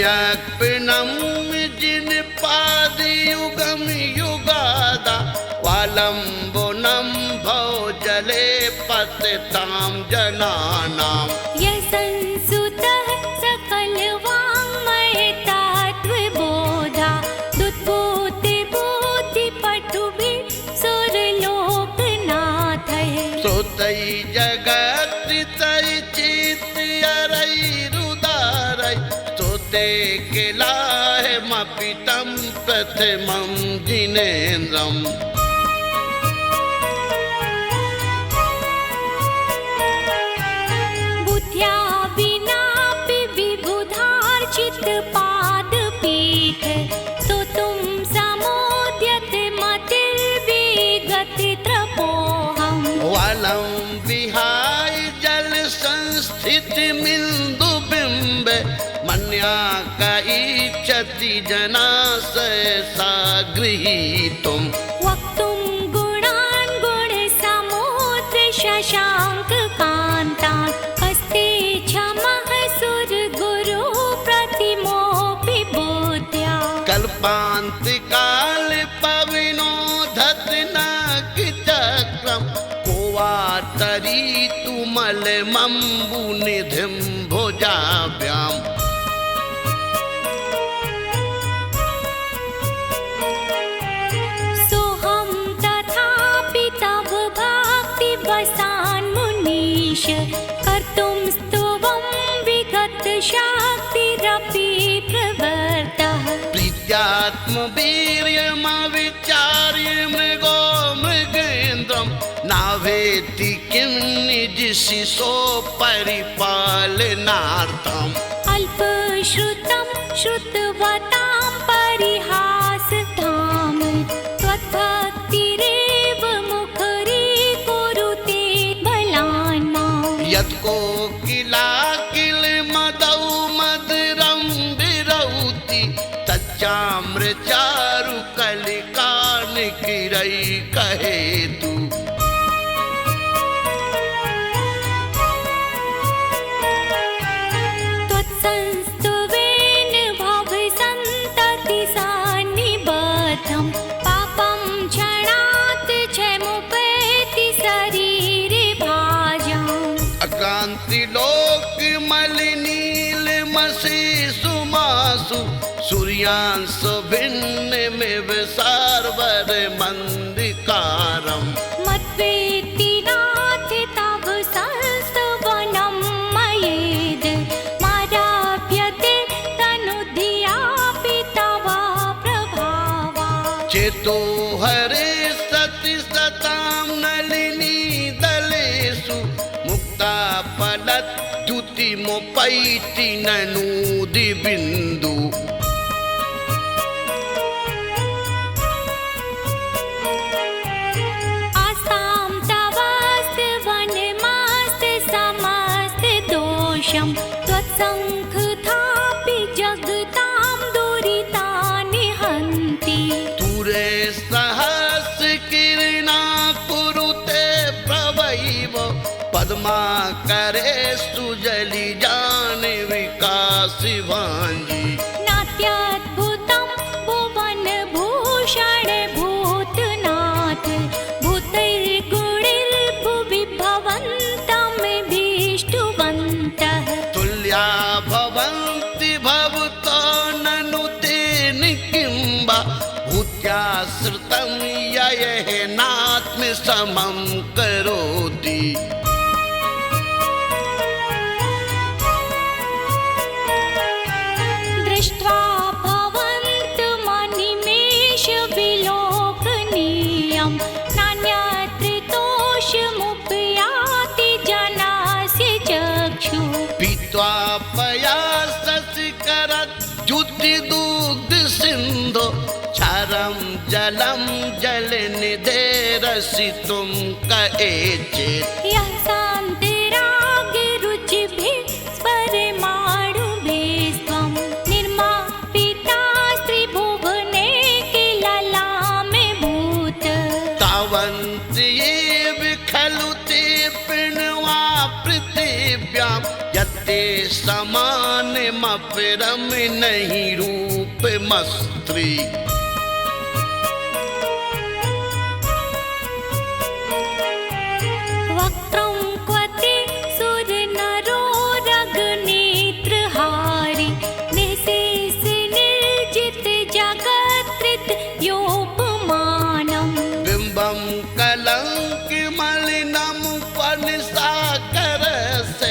सम्यक् प्रणम्य जिन पादयुगं युगादा वालम्बनं भवजले पतितां जनानां यसंसुतः सकलवाङ्मयतात्त्वबोधा दुद्बुद्धिबुद्धिपटुभिः सुरलोकनाथैः सुतै जगत्रितै चित्तयरैरुदारै स्तुते किलाहमपि तं प्रथमं जिनेन्द्रम् बुद्ध्या विनापि विबुधार्चितपादपीठ स्तोतुं समोद्यते मतिर्विगतित्रपोऽहम् वालं विहाय जलसंस्थितिमिन्दुबिम्बे मन्याकैच्छति जनाशयसा गृहीतुम् वक्तुं गुणान् गुणसमुद्रशशाङ्ककान्तान् हस्ते क्षमः सुरगुरु प्रतिमोऽपि बुद्ध्या कल्पान्तिकाले पविनोदति नागचक्रं को वा तरीतुमलमम्बुनिधिं भुजाभ्याम् सोऽहं तथापि तव भक्तिवशान्मुनीश कर्तुं स्तुवं विगतशक्तिरपि प्रवर्तः प्रीत्यात्मवीर्यमविचार्य मृगो मृगेन्द्रं नावेति किं निजशिशो परिपालनार्थम् अल्पश्रुतं श्रुतवतां परिहासधाम त्वद्भक्तिरेव मुखरीकुरुते बलान् माम् यत् कोकिलाकिल मदौ मधुरं विरौति तच्चाम्रचारु कलिकानिकिरैकहेतु त्वत्संस्तुवेन भवसन्ततिसान्निबद्धं पापं क्षणात् क्षमुपेति शरीरे भाजाम् अकान्तिलोकमलिनीलमशीषु मासु सूर्यांश भिन्नमिव सार्वरमन्दिकारम् मद्वेत्ति नाथ तव संस्तवनं मयेद् माराप्यते तनुधियापि तव प्रभावात् चेतो हरे सति सतां नलिनी दलेषु मुक्ता फलद्युतिमुपैति ननूदिबिन्दु आस्तां तवस्त्वनमस्ति समस्तदोषं त्वत्सङ्घापि जगतां दुरितानि हन्ति तुरे सहस्रकिरणा कुरुते प्रवैव पद्माकरे सुजलिजान विकासि भाञ्जी नात्यद्भुतं भुवनभूषण भूतनाथ भूतैर्गुणैर्भुवि भवन्तमभीष्टवन्तः तुल्या भवन्ति भवतो ननु तेन किं वा भूत्याश्रितं ययेनात्मसमं करोति दृष्ट्वा भवन्तमनिमेष विलोकनीयं नान्यत्रितोषमुपयाति जनास्य चक्षुः पीत्वा पयाससिकरद्युतिदुग्धसिन्धो क्षारं जलं जलनिधेरसितुं कएचेत् यः शान्तिरागरुचिभिः स्फुरमाणुभिस्त्वं निर्मापिता स्त्रिभुवने किल लामे भूत तावन्त्येव खलु ते प्रणवा पृथिव्यां यत्ते समान मपरम नहीं रूप मस्त्री। वक्त्रं क्वते सुरनरो रगनेत्रहारी निशेष निर्जित जगत्कृत योपमानं। बिंबम कलंक मलिनम पनिसाकरस्य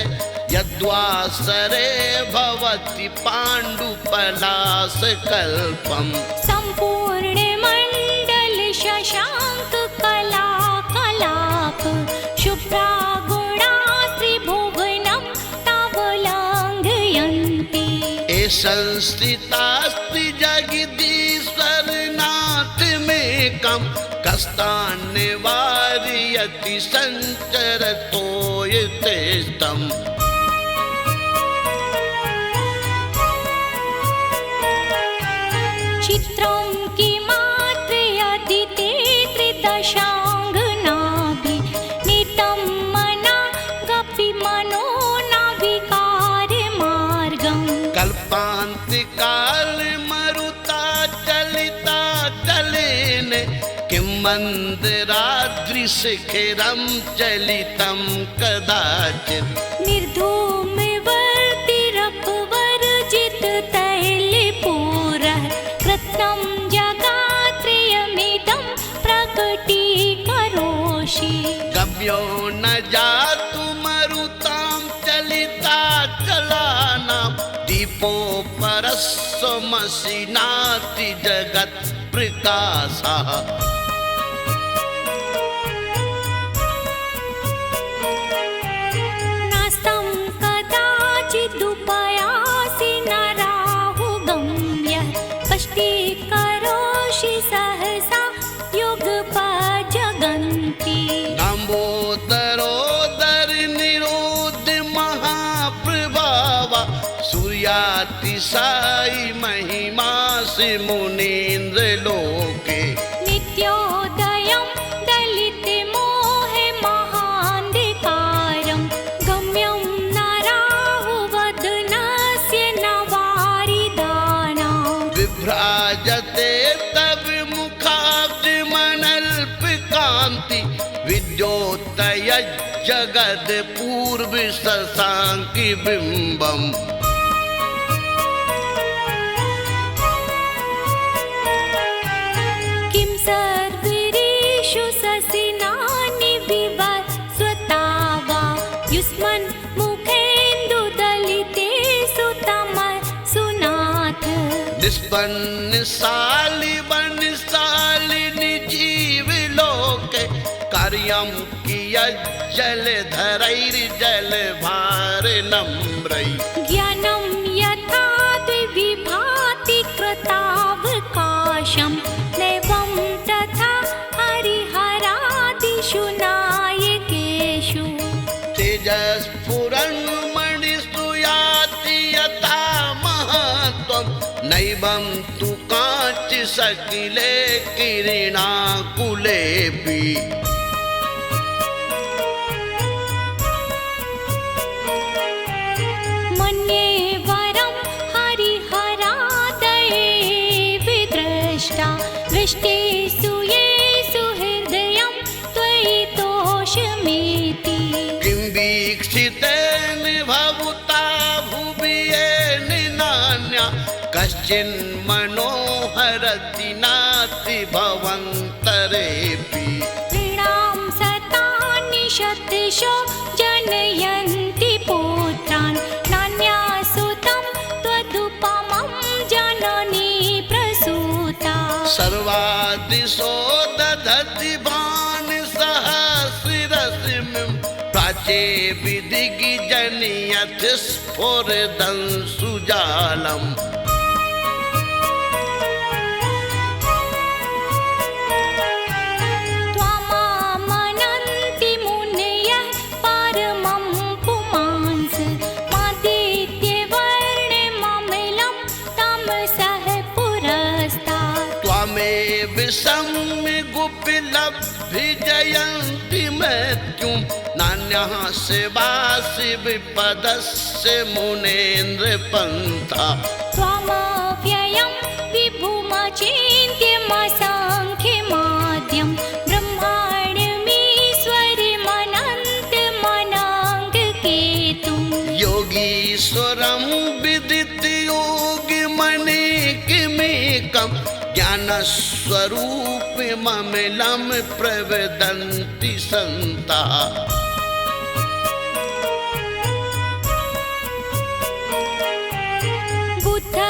यद्वासरे भवति पाण्डुपलाशकल्पम्। सम्पूर्ण मण्डल शशाङ्क कला कलाप शुभ्रा गुणा त्रिभुवनं तावलङ्घयन्ति। ए संस्थितास्ति जगदीश्वरनाथ मेकं कष्टान् निवारयति संचरतो यथेष्टम्। चित्रं किमात्र यदिते त्रिदशाङ्गनाभि नितं मना गपि मनो नाविकारमार्गम्। कल्पान्तिकाल मरुता चलिता चलेन किं मन्दराद्रिशिखरं चलितं कदाचित्। निर्धूमवर्तिरपवर्जित तैलपूरः कृत्स्नं जगात्रियमिदं प्रकटीकरोषि। गम्यो न जातु मरुतां चलिता चलानां दीपोपरस्वमसिनाति जगत्प्रकाशः। नास्तं कदाचिदुपयासि नराहुगम्यः पष्टीकरोषि सहसा युगपजगन्ति। नम्बोदरोदर निरोध महाप्रभावा सूर्यातिशायि महिमासि मुनीन्द्र लोके। नित्योदयं दलितमोहे महान्धिकारं गम्यं नराहुवदनस्य नवारिदानां। विभ्राजते तव मुखाब्जमनल्पकान्ति विद्योतय जगद पूर्व शशाङ्कि बिम्बम्। किं सर्वरीषु शशिनानि विवस्वता वा युष्मन् मुखेन्दुदलितेषु तमसुनाथ। निष्पन्नशालि वनशालिनि जीवलोके कार्यं कियज्जलधरैर्जलभारनम्रैः। ज्ञानं यथा द्विविभाति कृतावकाशं नैवं तथा हरिहरादिषु नायकेषु। तेजस्फुरन्मणिषु याति यथा महत्त्वं नैवं तु काञ्चि सकिले किरणाकुलेऽपि। मन्ये वरं हरिहरादये विद्रष्टा दृष्टेषु येषु हृदयं त्वयि तोषमेति। किं वीक्षितेन भवता भुवि येन नान्या कश्चिन्मनोहरति नास्ति भवन्तरेऽपि। नृणां शतानि शतशो जनयन्ति पुत्रान् नान्यासुतं त्वदुपमं जननी प्रसूता। सर्वादिशो दधति भानुसहस्ररश्मिं प्राचे विदिग्जनयत् स्फुरदंशुजालम्। त्वमामनन्ति मुनयः परमं पुमांस मादित्यवर्णममिलं तमसः पुरस्तात्। त्वमेव सम्यग् उपलब्ध भिजयन्ति मृत्युं नान्यः शिवासि विपदस्य मुनेन्द्र पन्था त्वमव्ययं विभुमचिन्त्यमसङ्ख्यमाद्यं ब्रह्माण्डमीश्वरमनन्तमनाङ्गकेतुं योगीश्वरं विदित्य योगिमनेकमेकं ज्ञानस्वरूपममिलं प्रवदन्ति सन्तः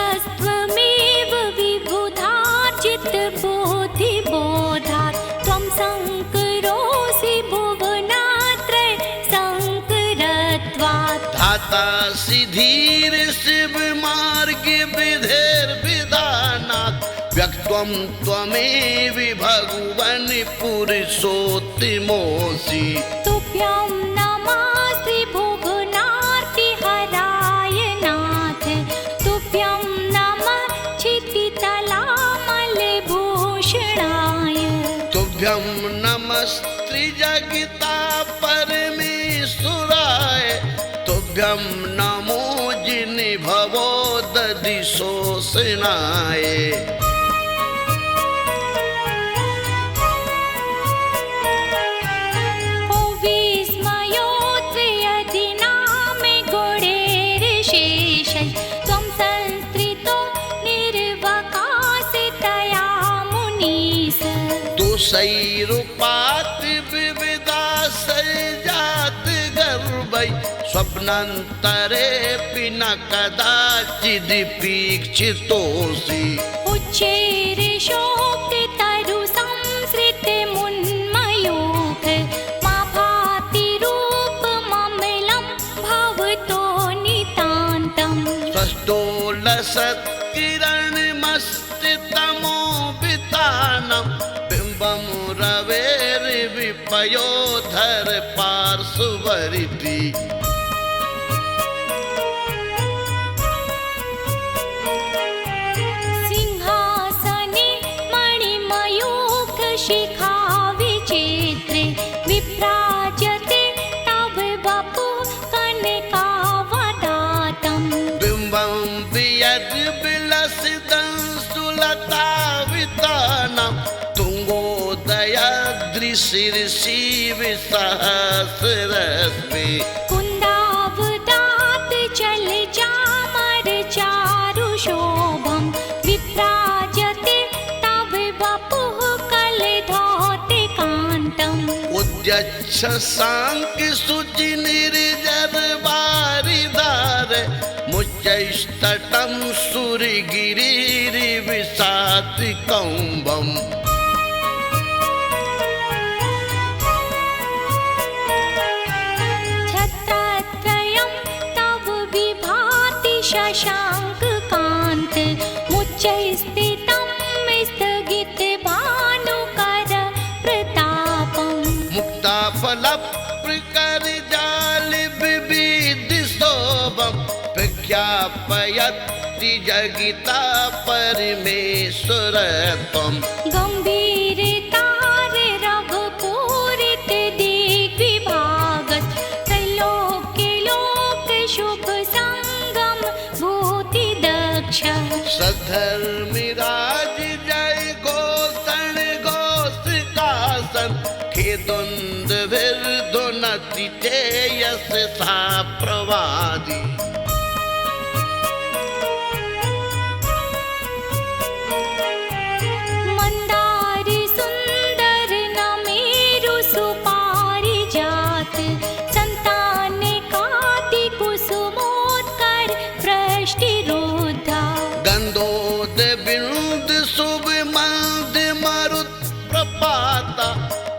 बुद्धस्त्वमेव विबुधार्जितबुद्धिबोधात् त्वं शङ्करोऽसि भुवनात्रय शङ्करत्वात् धाता सिद्धिर् शिवमार्ग विधिर्विधानात् व्यक्त्वं त्वमेव भगवन् पुरुषोत्तमोऽसि तुभ्यं नमस्ते भुवनार्तिहराय नाथ तुभ्यं नमः क्षितितलामलभूषणाय तुभ्यं नमस्त्रिजगता परमेश्वराय तुभ्यं नमो जिनभवो दधिशोषणाय ओ विस्मयोत्रयदिनामे गुणैर्शेषैः त्वं संस्कृतो निर्वकाशितया मुनीश दोषैरुपात् विविधाशैर्जात गर्वै स्वप्नान्तरेऽपि न कदाचिदपीक्षितोऽसि उच्चैर्षोक्तितरुसंसृतिमुन्मयूख मा भाति रूपममिलं भवतो नितान्तं स्वष्टोलसत्किरणमस्तितमो वितानं बिम्बं रवेर्विपयोधर पार्श्ववर्ति सिंहासने मणिमयूखशिखा विचित्रे विभ्राजते तव वपुः कनकावदातं बिम्बं वियद्विलसितं सुलतावितानं तुङ्गोदयाद्रिशीर्षि विसहस्रस्मे कुन्दावदात् चलचामर चारुशोभं विभ्राजते तव वपुः कलधौतिकान्तम् उद्यच्छ शाङ्कशुचिनिर्जरवारिधार मुच्चैस्तटं सुरगिरिर्विशातिकौम्बम् छत्रत्रयं तव विभाति शशाङ्ककान्त मुच्चैस्थितं स्थगितभानुकर प्रतापम् मुक्ताफलप्रकरजालविविधशोभं प्रख्यापयति जगिता परमेश्वरत्वम् गम्भीरतार रघुपूरित दिग्विभागस् त्रैलोक्य लोक शुभ संगम भूतिदक्ष सधर्मिराज जय गोषण घोषकासन खेदुन्दभिर्धुनति ते यशसा प्रवादि मंदार सुंदर नमेरु सुपारिजात संतान काति कुसुमोत्कर वृष्टिरोधा गंधोद बिंद शुभ मंद मरुत प्रपाता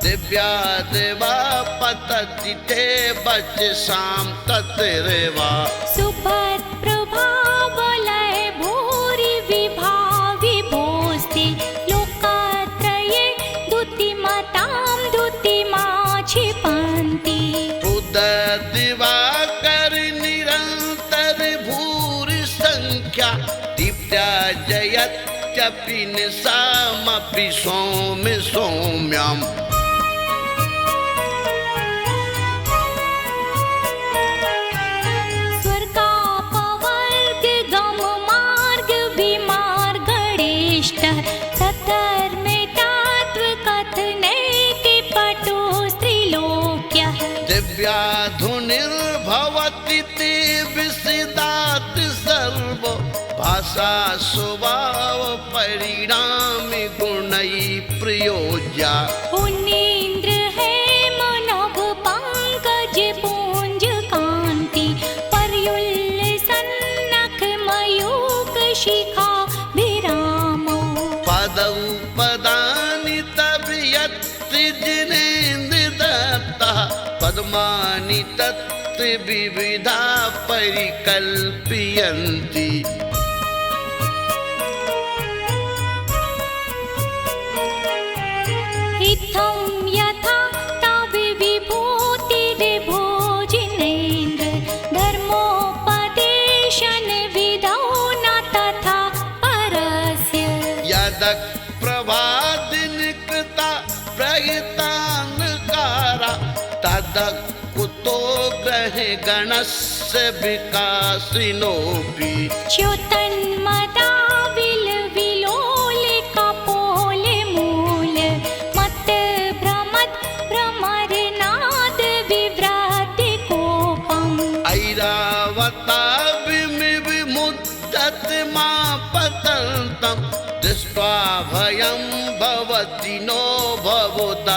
दिव्या देवा पतति ते बच शाम तत्रेवा सुभद प्रभावलय भूरि विभाविभोस्ति लोकत्रये द्युतिमतां द्युतिमा क्षिपन्ति दिवाकर निरंतर भूरि संख्या दीप्त्या जयत्यपि निशामपि सौम्य सौम्यम् निर्भवति ते विसिदात् सर्व भाषा स्वभाव परिणामी गुणै प्रयोज्या पुनीन्द्र है मनोभ पंकज पुंज कांति पर्युल्ल सन्नख मयूख शिखा विरामो पदौ पदानि तब यत्र जिनेन्द्र दत्ता पद्मानि तत्र विविधा परिकल्पयन्ति इत्थं यथा तव विभूतिर्भोजनेन्द्र धर्मोपदेशन विधौ न तथा परस्य यदक् प्रभादिन कृता प्रहितान्कारा तदक् कुतो ग्रहे गणस्य विकासिनोऽपि च्युतन्मदा विलोले कपोले मूल मत भ्रमत् भ्रमरनाद विव्राति कोपम् ऐरावताभिमिव मुद्दत मा पतन्तं दृष्ट्वा भयं भवति नो भवोदासितानाम्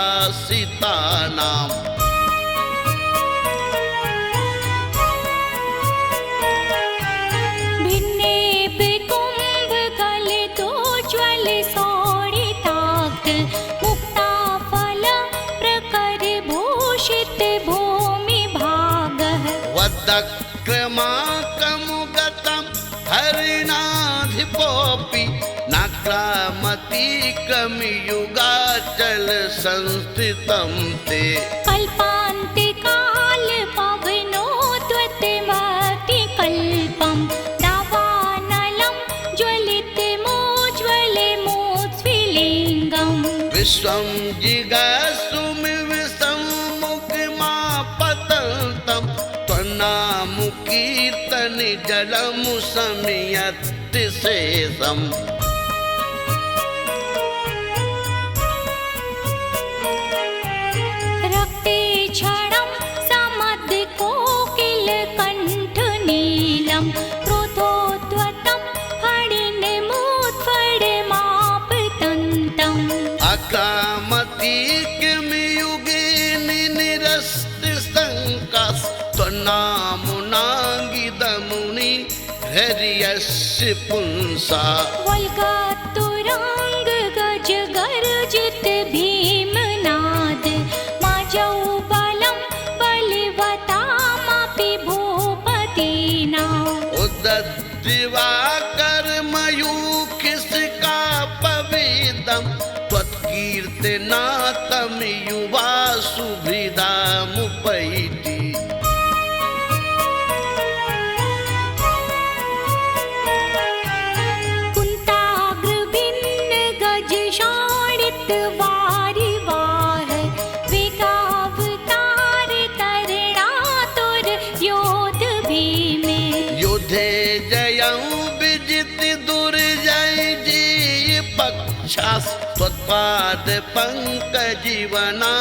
वदक्रमाकमुगतं हरिणाधिपोऽपि नाक्रामतीक्रमयुगाचल संस्थितं ते कल्पान्ते काल पवनो त्वत्मति कल्पं दावानलं ज्वलितमोज्ज्वलमोत्स्फुलिङ्गम् विश्वं जिगासुमिव सम्मुखमापतन्तं त्वन्नामकीर्तन जलमु समियत् शेषम् रक्ते क्षणं समद्कोकिलकण्ठनीलं क्रोधोद्वतं फणिनिमुत्फणमापतन्तम् अकामतीकमयुगे निरस्तिशङ्कास्त्वन्नामुनाङ्गितमुनि हर्यस्य पुंसा वल्गातुराङ्ग गज गर्जित भीमनाद माजौ बलं बलवतामपि भूपतीनाम् उद्दत्तिवाकर्मयूखिस्कापवेदं त्वत्कीर्तनातं युवा सुहृदामुपैति कुन्ताग्रभिन्न गज शाणित वारिवाह वेगावतार तरणातुर योध भीमे युद्धे जयं विजित दुर्जय जीय पक्षास्त्वत्पाद पङ्कजीवना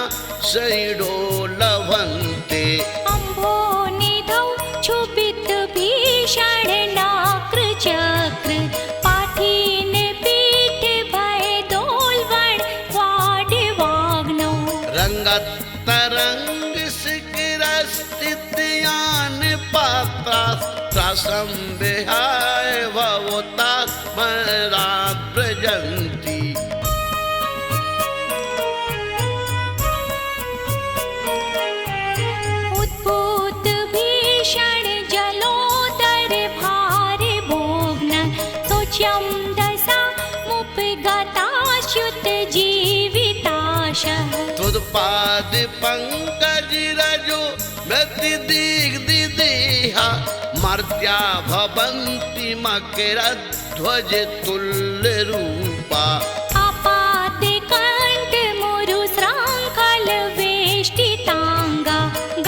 शैडो लभन्ते अम्भोनिधौ क्षुभित भीषण नाक्र चक्र पाठीन पीठ भय दोलवण वाड्वाग्नौ रंगतरंग शिखरस्थित्यान पात्रास्त्रासं विहाय भवतात्मरात् प्रजन्ति उद्भूत भीषण जलोदर भार भोग्न सोच्यं दशा मुपगताच्युत जीविताशः तुदपाद पंकज रजो मृत्युदिग्दिदेहा मर्त्या भवन्ति मकरध्वज तुल्य रूपा आपादकण्ठ मुरु श्राङ्खल वेष्टिताङ्गा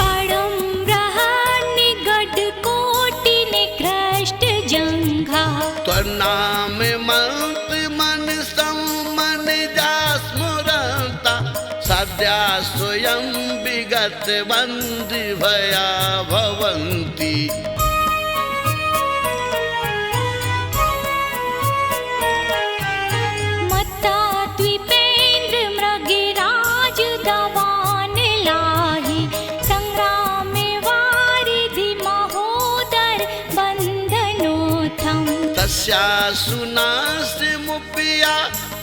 गाढं बृहन्निगड कोटि निकृष्ट जङ्घा त्वन्नाम मंत्र मन सम्मन जा स्मरन्ता सदा अद्या स्वयं विगत बंदी भया भवन्ति। मत्ता द्वीपेन्द्र मृगिराज दवान लाहि, संग्रामे वारिधि महोदर बंधनोथम। तस्यासु नास्तिमुपया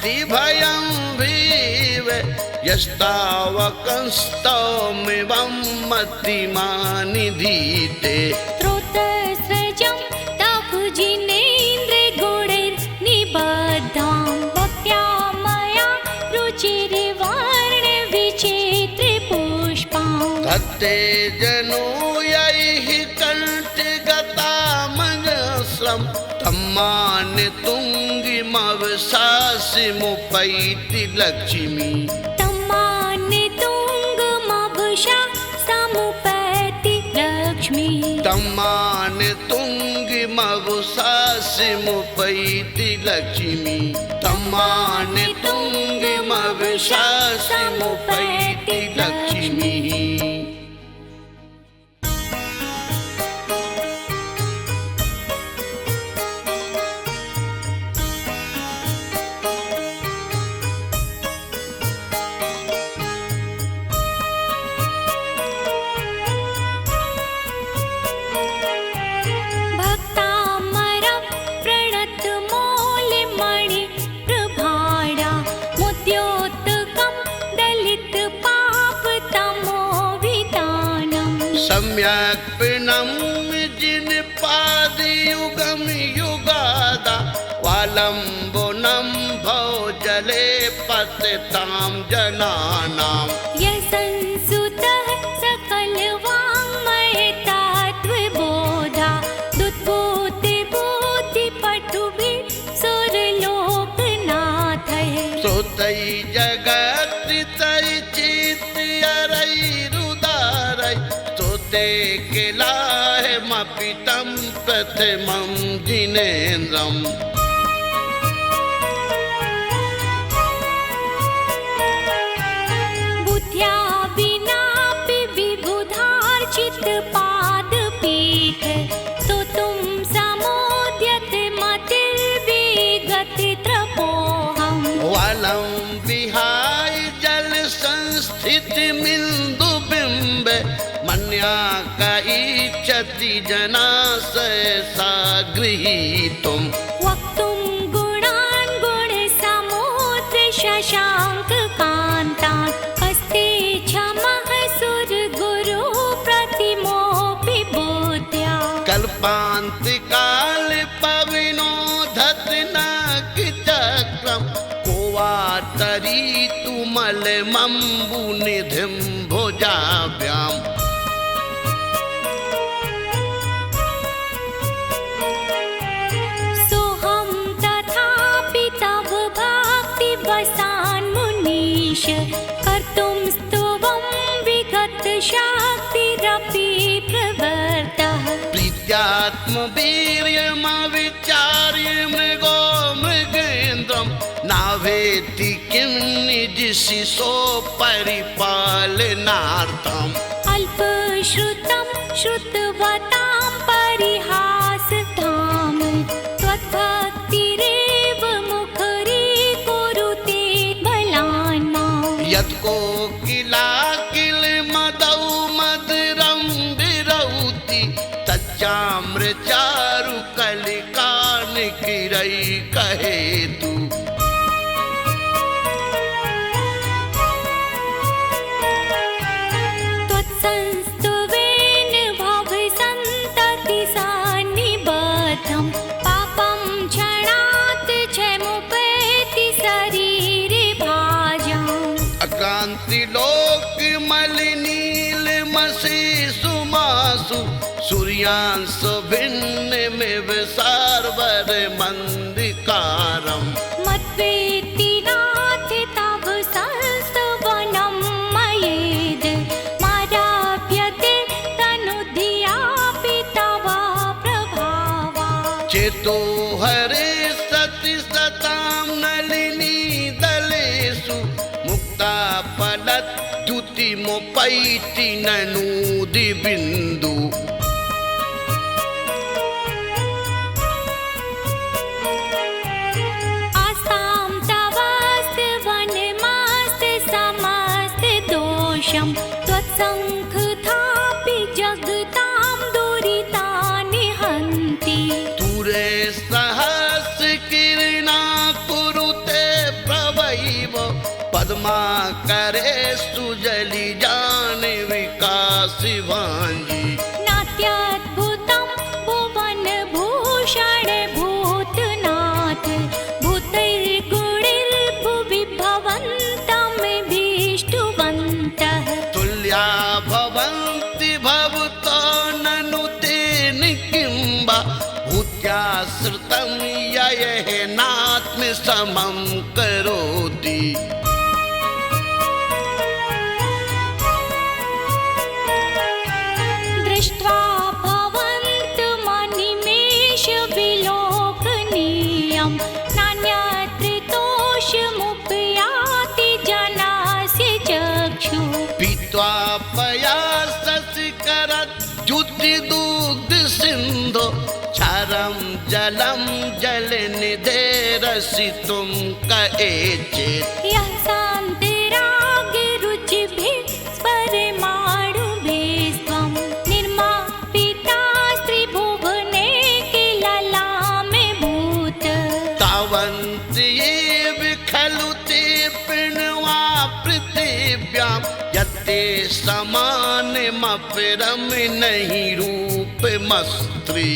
भयं भीव, यस्तावकंस्तौमिवं मतिमानिधीते। स्रोतस्रजं तव जिनेन्द्र गुणैर्निबद्धां, भक्त्या मया रुचिर्वर्ण विचित्र पुष्पां। धत्ते जनो यैः कण्ठगतामजस्रं, तम्मान तुङ्गिमवशासिमुपैति लक्ष्मी। तम्मान तुङ्गमवशा समुपैति लक्ष्मी। तम्मान तुङ्गिमवशासिमुपैति लक्ष्मी। तम्मान तुङ्गिमवशासिमुपैति लक्ष्मी। सम्यक् प्रणम्य जिनपादयुगं युगादा, वालम्बनं भोजले पतितां जनानां। यशंसुतः सकलवाङ्मयतत्त्वबोधा, दुद्बोधि बुद्धिपटुभिः सुरलोकनाथैः। श्रुतै जगत्तै चित्तयरैरुदारै, स्तुते किलाहमपि तं प्रथमं जिनेन्द्रम्। बुद्ध्या विनापि विबुधार्चितपादपीठ, स्तोतुं समोद्यत मतिर्विगतत्रपोऽहम्। वलं विहाय जलसंस्थितिमिन्दुबिम्ब, मन्याकैच्छति जनाशयसा गृहीतुम्। वक्तुं गुणान् गुणसमुद्र शशाङ्ककान्तान्, हस्ते क्षमः सुरगुरु प्रतिमोऽपि बुद्ध्या। कल्पान्तिकाल पविनोदत नागचक्रं, को वा तरीतुमलमम्बुनिधिं भुजाभ्याम्। सोऽहं तथापि तव भक्तिवशान्मुनीश, कर्तुं स्तुवं विगतशक्तिरपि प्रवृत्तः। प्रीत्यात्मवीर्यमविचार्य मृगो मृगेन्द्रं, नावेति किं निजशिशो परिपालनार्थम्। अल्पश्रुतं श्रुतवतां परिहासधाम, त्वद्भक्तिरेव मुखरीकुरुते बलान् माम्। यत्कोकिलाकिल मदौ मधुरं विरौति, तच्चाम्रचारुकलिकानिकिरैकहेतु। त्वत्संस्तुवेन भवसन्ततिसन्निबद्धं, पापं क्षणात् क्षमुपेति शरीरे भाजाम्। अकान्तिलोकमलिनीलमसि मासु, सूर्यांश भिन्नमिव सार्वरमन्दिकारम्। मद्वेति नाथ तव संस्तवनं मयेद्, माराप्यते तनुधियापि तव प्रभावात्। चेतो हरे सति सतां नलिनी दलेषु, मुक्ता फलत् मुपैति ननूदि बिंदु आस्तां तवास्त वनमास्त समस्त दोषं त्वत्सङ्घथापि जगतां दुरितानि हन्ति तुरे सहस्र किरणा कुरुते प्रवैव पद्माकरे सुजलि जाने विकासि भांजी नात्यद्भुतं भुवनभूषण भूतनाथ भूतैर्गुणैर्भुवि भवन्तमभीष्टवन्तः तुल्या भवन्ति भवतो ननु तेन किंबा भूत्याश्रितं ययः नात्म समं करोति दृष्ट्वा भवन्तमनिमेष विलोकनीयं नान्यत्रितोषमुपयाति जनास्य चक्षुः पीत्वा पयाससि करद्युतिदुग्ध सिन्धो क्षारं जलं जलनिधेरसितुं कएचित् यः शान्तिरागरुचिभिः स्फुरमाणुभिस्त्वं निर्मापिता त्रिभुवने किल लामे भूत तावन्त्येव खलु ते पिण्वा पृथिव्यां यत्ते समानमपरं नहि रूपमस्त्री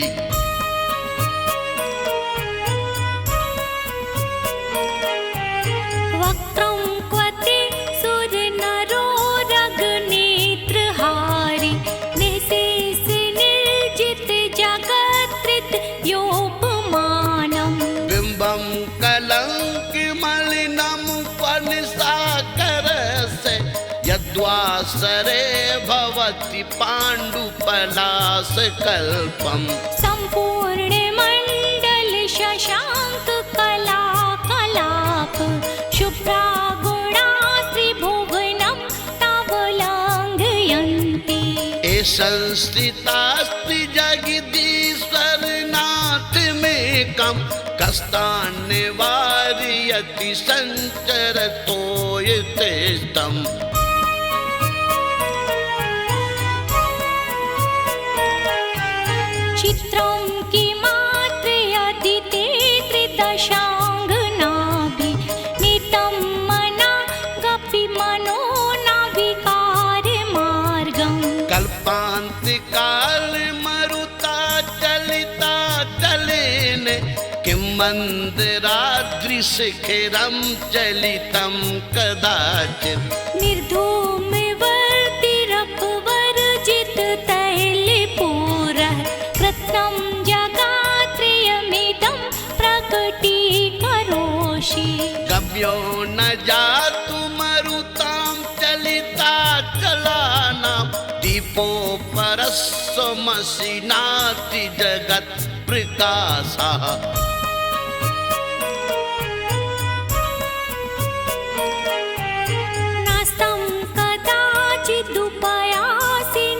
वक्त्रं क्वते सुरनरो रगनेत्रहारी निशेष निर्जित जगत्कृत योपमानं बिम्बं कलङ्कमलिनं पनिसाकरस्य यद्वासरे भवति पाण्डुपलाशकल्पम् सम्पूर्णमण्डल शशाङ्क कलाकलाप शुभ्रा गुणा त्रिभुवनं तावलङ्घयन्ति संस्थितास्ति जगदीश्वरनाथमेकं कष्टान् निवारयति सञ्चरतो यथेष्टम् चित्रं किमात्र यदिते त्रिदशाङ्गनाभि नीतं मना गपि मनो नाविकारमार्गं कल्पान्तिकाल मरुता चलिता चलेन किं मन्दराद्रिशिखिरं चलितं कदाचित् निर्धूमवर्तिरपवर्जित तैलपूरः कृत्स्नं जगात्रियमिदं प्रकटीकरोषि गम्यो न जातु मरुतां चलिता चलानां दीपो परस्वमसि नाति जगत्प्रकाशः नास्तं कदाचिदुपयासि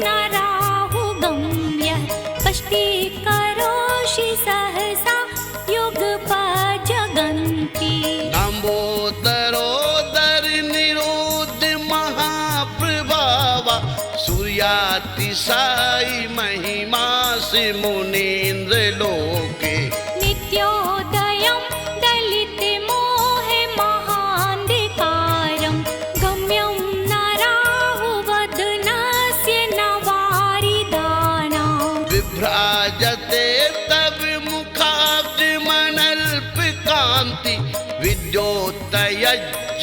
नराहुगम्यः स्पष्टीकरोषि सहसा युगपजगन्ति लम्बोदरोदर निरोध महाप्रभावा सूर्यातिशायि महिमासि मुनीन्द्र लोके नित्योदयं दलितमोहे महान्धिकारं गम्यं नराहुवदनस्य नवारिदानां विभ्राजते तव मुखाब्जमनल्पकान्ति विद्योतय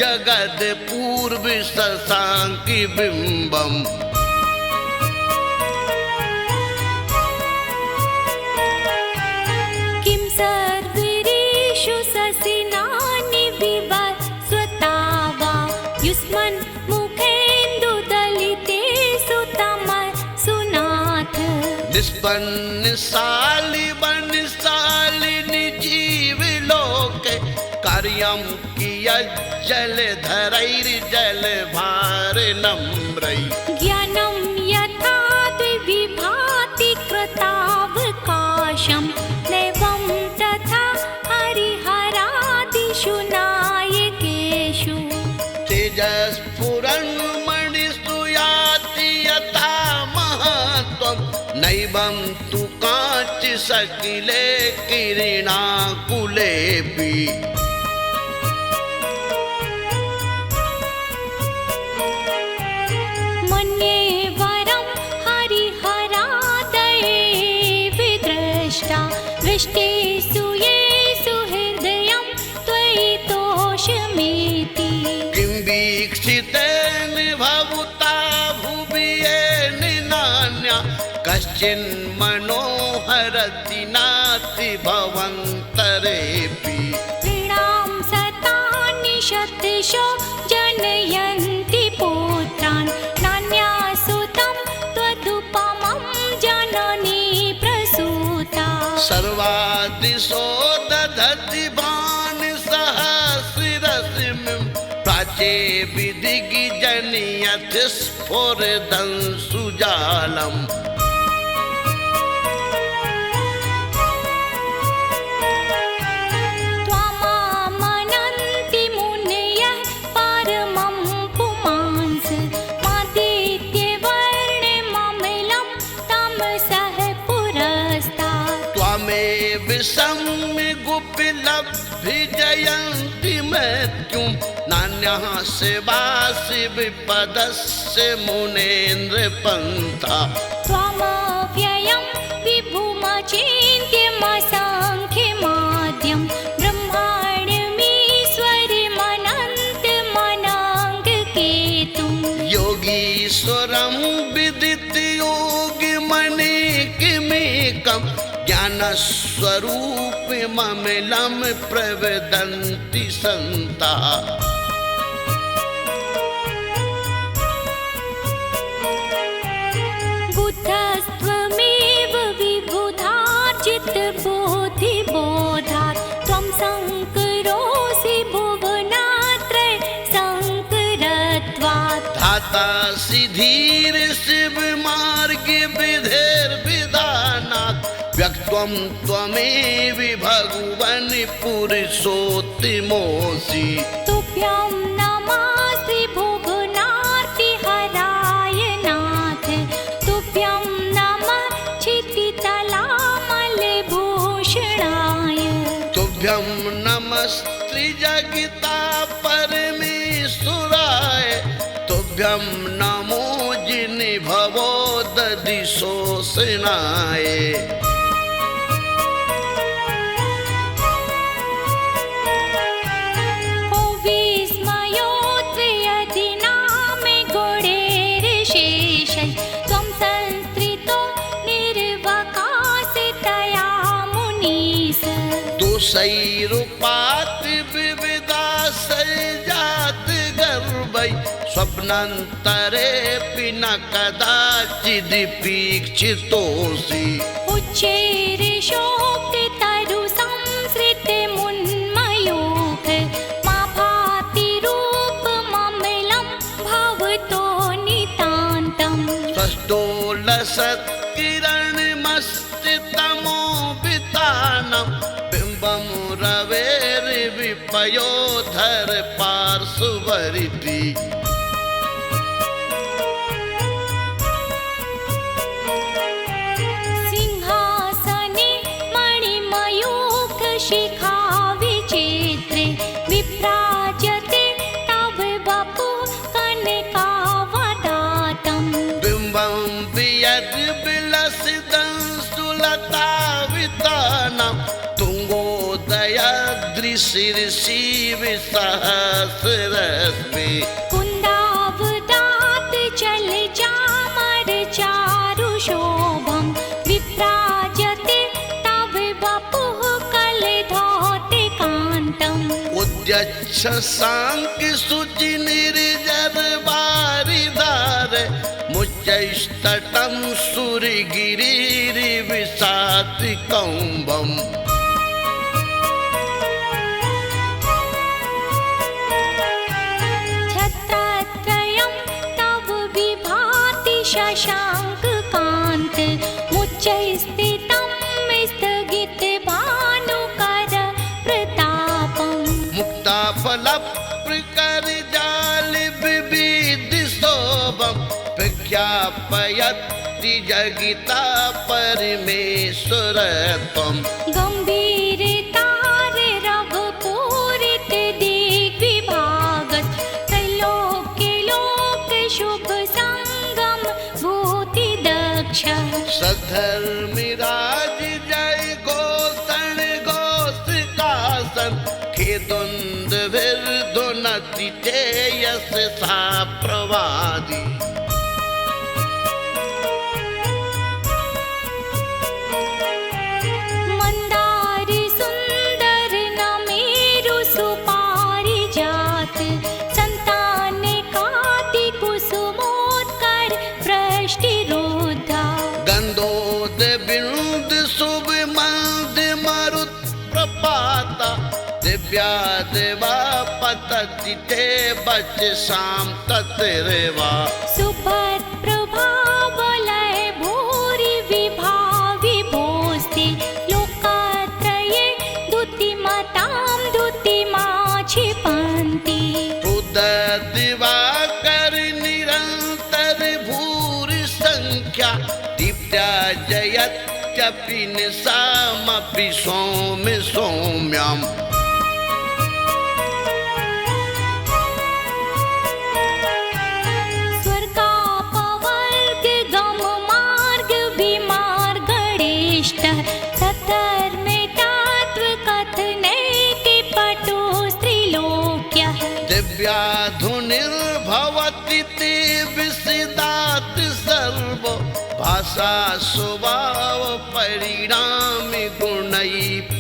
जगद पूर्व शशाङ्कि बिम्बम् किं सर्वरीषु ससिनानि विवस्वता वा युष्मन् मुखेन्दुदलितेषु तमसुनाथ निष्पन्नशालि वनशालिनि जीवलोके कार्यं किया यज्जलधरैर्जलभारनम्रै ज्ञानं यथा द्विविभाति कृतावकाशं नैवं तथा हरिहरादिषु नायकेषु तेजस्फुरन्मणिषु याति यथा महत्त्वं नैवं तु काञ्चि सकिले किरणाकुलेऽपि मन्ये वरं हरिहरादये विद्रष्टा दृष्टेषु येषु हृदयं त्वयि तोषमेति किं वीक्षितेन भवता भुवि येन नान्या कश्चिन्मनोहरति नास्ति भवन्तरेऽपि नृणां शतानि शतशो जनयन्ति पुत्रान् नान्यासुतं त्वदुपमं जननी प्रसूता सर्वादिशो दधति भानुसहस्ररश्मिं प्राचे विदिग्जनयति स्फुरदंशुजालम् त्वमामनन्ति मुनयः परमं पुमांस मादित्यवर्णममिलं तमसः पुरस्तात् त्वमेव सम्यगुपलब्धिजयन्ति मृत्युं नान्यः शिवासि विपदस्य मुनेन्द्रपन्था त्वमव्ययं विभुमचिन्त्यमसङ्ख्यमाद्यं ब्रह्माण्डमीश्वरमनन्तमनाङ्गकेतुं योगीश्वरं विदित्य योगिमणिकिमेकं ज्ञानस्वरूपममिलं प्रवदन्ति सन्तः बुद्धस्त्वमेव विबुधार्जितबुद्धिबोधात् त्वं शङ्करोऽसि भुवनात्रय शङ्करत्वात् धाता सिद्धिर् शिवमार्गे विधिर्विधानात् व्यक्त्वं त्वमेव भगवन् पुरुषोत्तमोऽसि तुभ्यं नमस्ते भुवनार्तिहराय नाथ तुभ्यं नमः क्षितितलामलभूषणाय तुभ्यं नमस्त्रिजगिता परमेश्वराय तुभ्यं नमो जिनभवो दधिशोषणाय ओ विस्मयोऽद्वयदिनामे गुणैर्विशेषैः त्वं संस्कृतो निर्वकाशितया मुनीश दोषैरुपात विविधाशैर्जात गर्वै स्वप्नान्तरेऽपि न कदाचिदपीक्षितोऽसि उच्चैर्षोक्तितरुसंसृतिमुन्मयोः मा भाति रूपममिलं भवतो नितान्तम् स्वष्टोलसत्किरणमस्तितमो वितानं बिम्बं रवेर्विपयोधर पार्श्ववर्ति सिंहासने मणिमयूखशिखा विचित्रे विभ्राजते तव वपुः कनकावदातं बिम्बं वियद्विलसितं तुङ्गोदयदृशिर्षि विसहस्ररश्मि कुन्दावदात् चलचामर चारुशोभं विभ्राजते तव वपुः कलधौतिकान्तम् उद्यच्छ शाङ्कशुचिनिर्जरवारिधार मुच्चैस्तटं सुरगिरिर्विशातिकौम्बम् सुधाफल प्रकरजाल विविध शोभम प्रख्यापयति जगिता परमेश्वर त्वम् गंभीरतार रघुपूरित दिग्विभागत त्रैलोक्य लोक शुभ संगम भूति दक्ष सधर्मिराज जय गोषण गोषकासन खेदुंद विर्धुनति तेयस सा प्रवादी मंदार सुंदर नमेरु सुपारिजात संतान काति कुसुमोत्कर वृष्टिरुद्धा गंधोद बिंद शुभ मंद मरुत प्रपाता दिव्या देवा पतति ते बच शाम तत्रेवा सुपथ प्रभावलय भूरि विभावि भोस्ति लोकत्रये द्युतिमतां द्युतिमा क्षिपन्ति दिवाकर निरंतर भूरि संख्या दीप्त्या जयत्यपि निशामपि सौम्य सौम्याम् स्वर्गापवर्ग गम मार्ग विमार्गणेष्ट सधर्मे तत्त्व कथनैति पटु स्त्रीलोक्यः दिव्याधुनिर्भवति ते विसिदात् सर्व भाषा स्वभाव परिणामि गुणै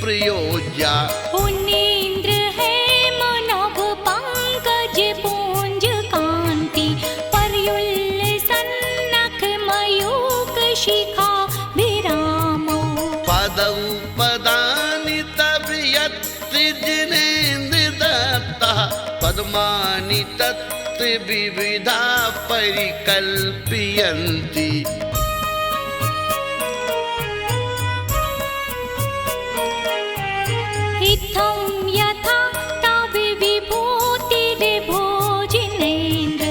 प्रयोज्या पुनीन्द्र हेम नभ पंकज पुंज कांति पर्युल्ल सन्नख मयूख शिखा विरामो पदौ पदानि तव यत्र जिनेन्द्र दत्तः पद्मानि तत्र विविधा परिकल्पयन्ति इत्थं यथा तव विभूतिर्भोजिनेन्द्र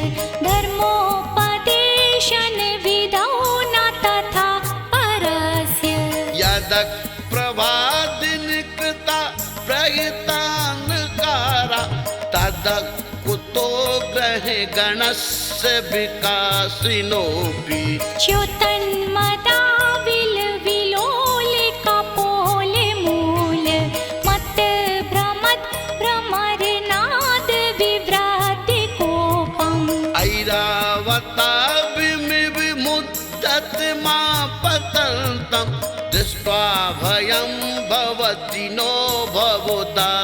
धर्मोपदेशन विधौ न तथा परस्य यदक् प्रभादिनिकृता प्रहितान्कारा तदक् कुतो ग्रहे गणस्य विकासिनोऽपि च्युतन्मदा विलोले कपोले मूल मत भ्रमत भ्रमरनाद विव्राति कोपम् ऐरावता विमुद्यत मा पतन्तं दृष्ट्वा भयं भवति नो भवोदासितानाम्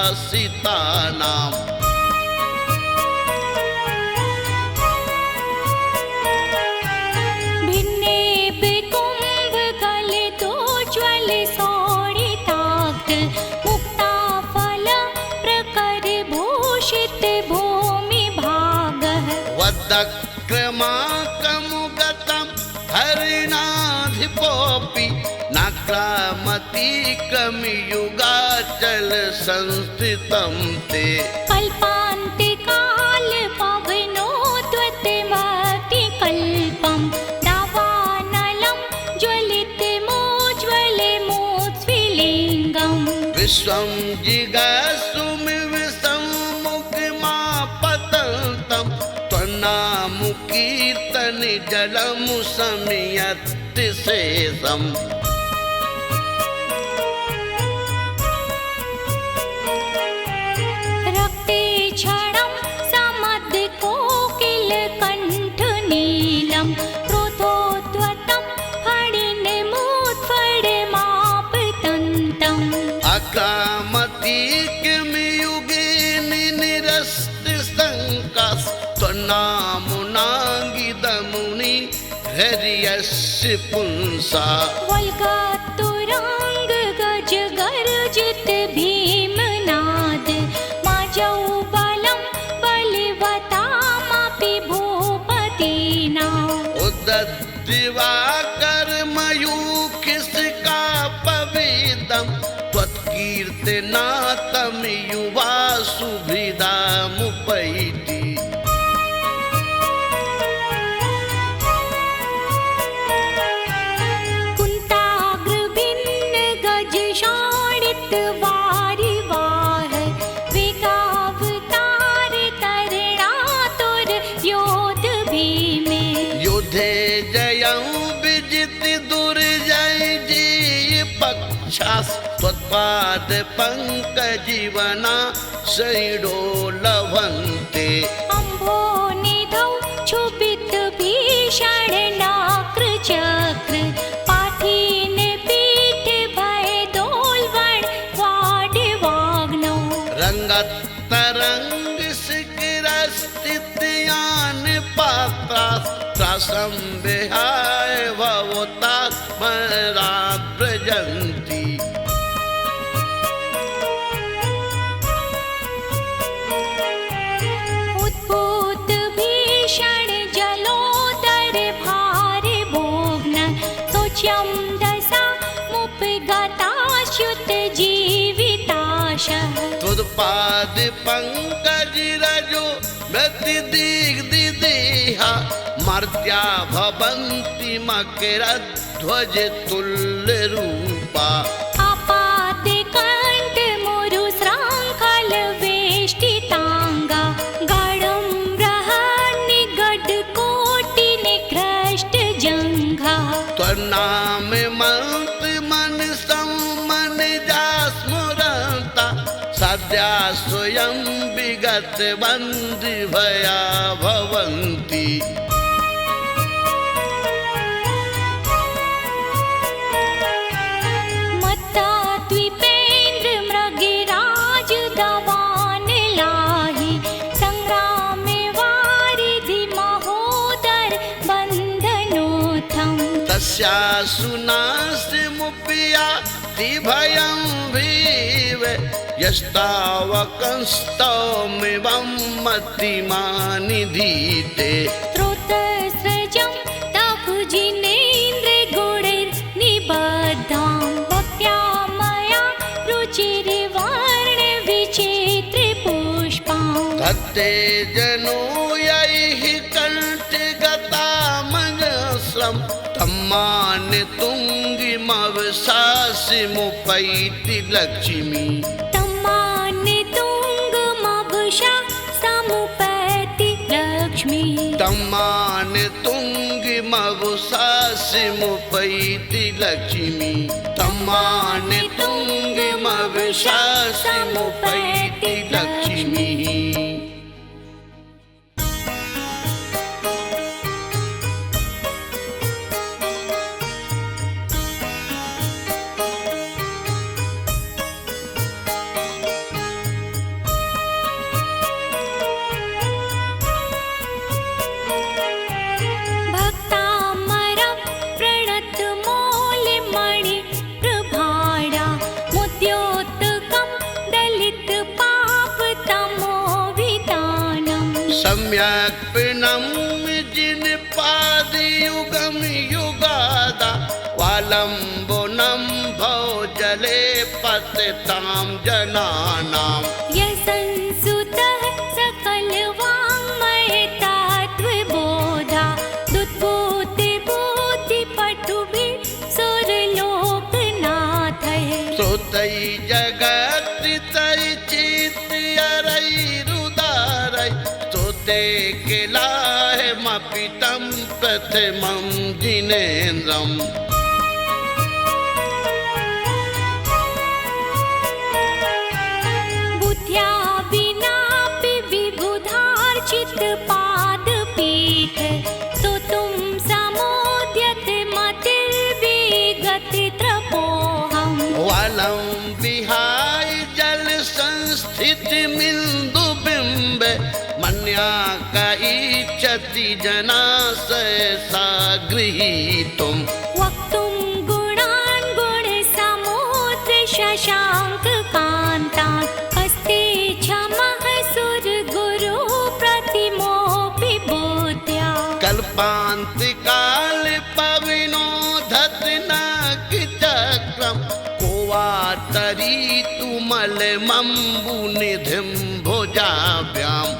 वदक्रमाकमुगतं हरिणाधिपोऽपि नाक्रामतीक्रमयुगाचल संस्थितं ते कल्पान्ते काल पवनो त्वत्मति कल्पं दावानलं ज्वलितमोज्ज्वलमोत्स्फुलिङ्गम् विश्वं जिगासुमिव सम्मुखमापतन्तं त्वन्नामकीर्तन जलमु समियत्ति शेषम् रक्ते क्षणं समद्कोकिलकण्ठनीलं क्रोधोद्वतं फणिनिमुत्फणमापतन्तम् अकामतीकमियुगे निरस्तशङ्कास् त्वन्नामुनाङ्गिदमुनि हर्यस्य पुंसा वल्गतुरंग गज गर्जित भीमनाद माजौ बलं बलवतामपि भूपतीनाम् उदद्दिवाकर मयूखिसका पविदं त्वत्कीर्तनातं युवासु त्वत्पाद पङ्कजीवना शैडो लभन्ते अम्भोनिधौ क्षुभित भीषण नाक्र चक्र पाठीन पीठ भय दोलवण वाड्यवाग्नौ रंगत तरंग शिखरस्थित्यान पात्रास्त्रसं विहाय भवता स्मरात् व्रजन्ति उद्भूत भीषण जलोदर भार भोग्न शोच्यं दशा मुपगताच्युत जीविताशः त्वत्पाद पङ्कज रजो मृत्युदिग्दिदेहा मर्त्या भवन्ति मकरध्वज तुल्यरूपा आपादकण्ठ मुरु श्रृङ्खल वेष्टिताङ्गा गाढं बृहन्निगड कोटि निकृष्ट जङ्घा त्वन्नाम मन्त्र मनसं मनजा स्मरन्ता सद्या स्वयं विगत बन्धि भया भवन्ति मत्ता द्वीपेन्द्र मृगराज दवान लाहि संग्रामे वारिधि महोदर बन्धनोत्थम् तस्या सुनास्मुपया भयं भीव यस्तावकंस्तौमिवं मतिमानिधीते स्रोतस्रजं तव जिनेन्द्र गुणैर्निबद्धां भक्त्या मया रुचिर्वर्ण विचित्र पुष्पां धत्ते जनो यैः कण्ठगतामजस्रं तम्मान तुङ्गिमवशासिमुपैति लक्ष्मी तम्मानितुङ्गमवशा समुपैति लक्ष्मी तम्मान तुङ्गिमवशासिमुपैति लक्ष्मी तम्मान तुङ्गिमवशासिमुपैति लक्ष्मी भक्तामरं प्रणतमौलिमणि प्रभारा मुद्योत्तकं दलितपापतमोवितानं सम्यक् प्रणम्य जिनपादयुगं युगादा वालम्बनं भवजले पतितां जनानां यसंसुतः सकलवाङ्मयतात्त्वबोधा दुद्बोधिबोधिपटुभिः सुरलोकनाथैः श्रुतै जगत्रितै चित्यरैरुदारै स्तुते किलाहमपि तं प्रथमं जिनेन्द्रम् बुद्ध्या विनापि विबुधार्चितपादपीठ स्तोतुं समोद्यत मतिर्विगतत्रपोऽहम् वालं विहाय जल संस्थितिमिन्दुबिम्ब मन्या क इच्छति जनाशय सा गृहीतुम् वक्तुं गुणान् गुणसमुद्र शशाङ्ककान्तान् हस्ते क्षमः सुरगुरु प्रतिमोऽपि बुद्ध्या कल्पान्तिकाल पविनोधत नाकिचक्रं को वा तरीतुमलमम्बुनिधिं भुजाभ्याम्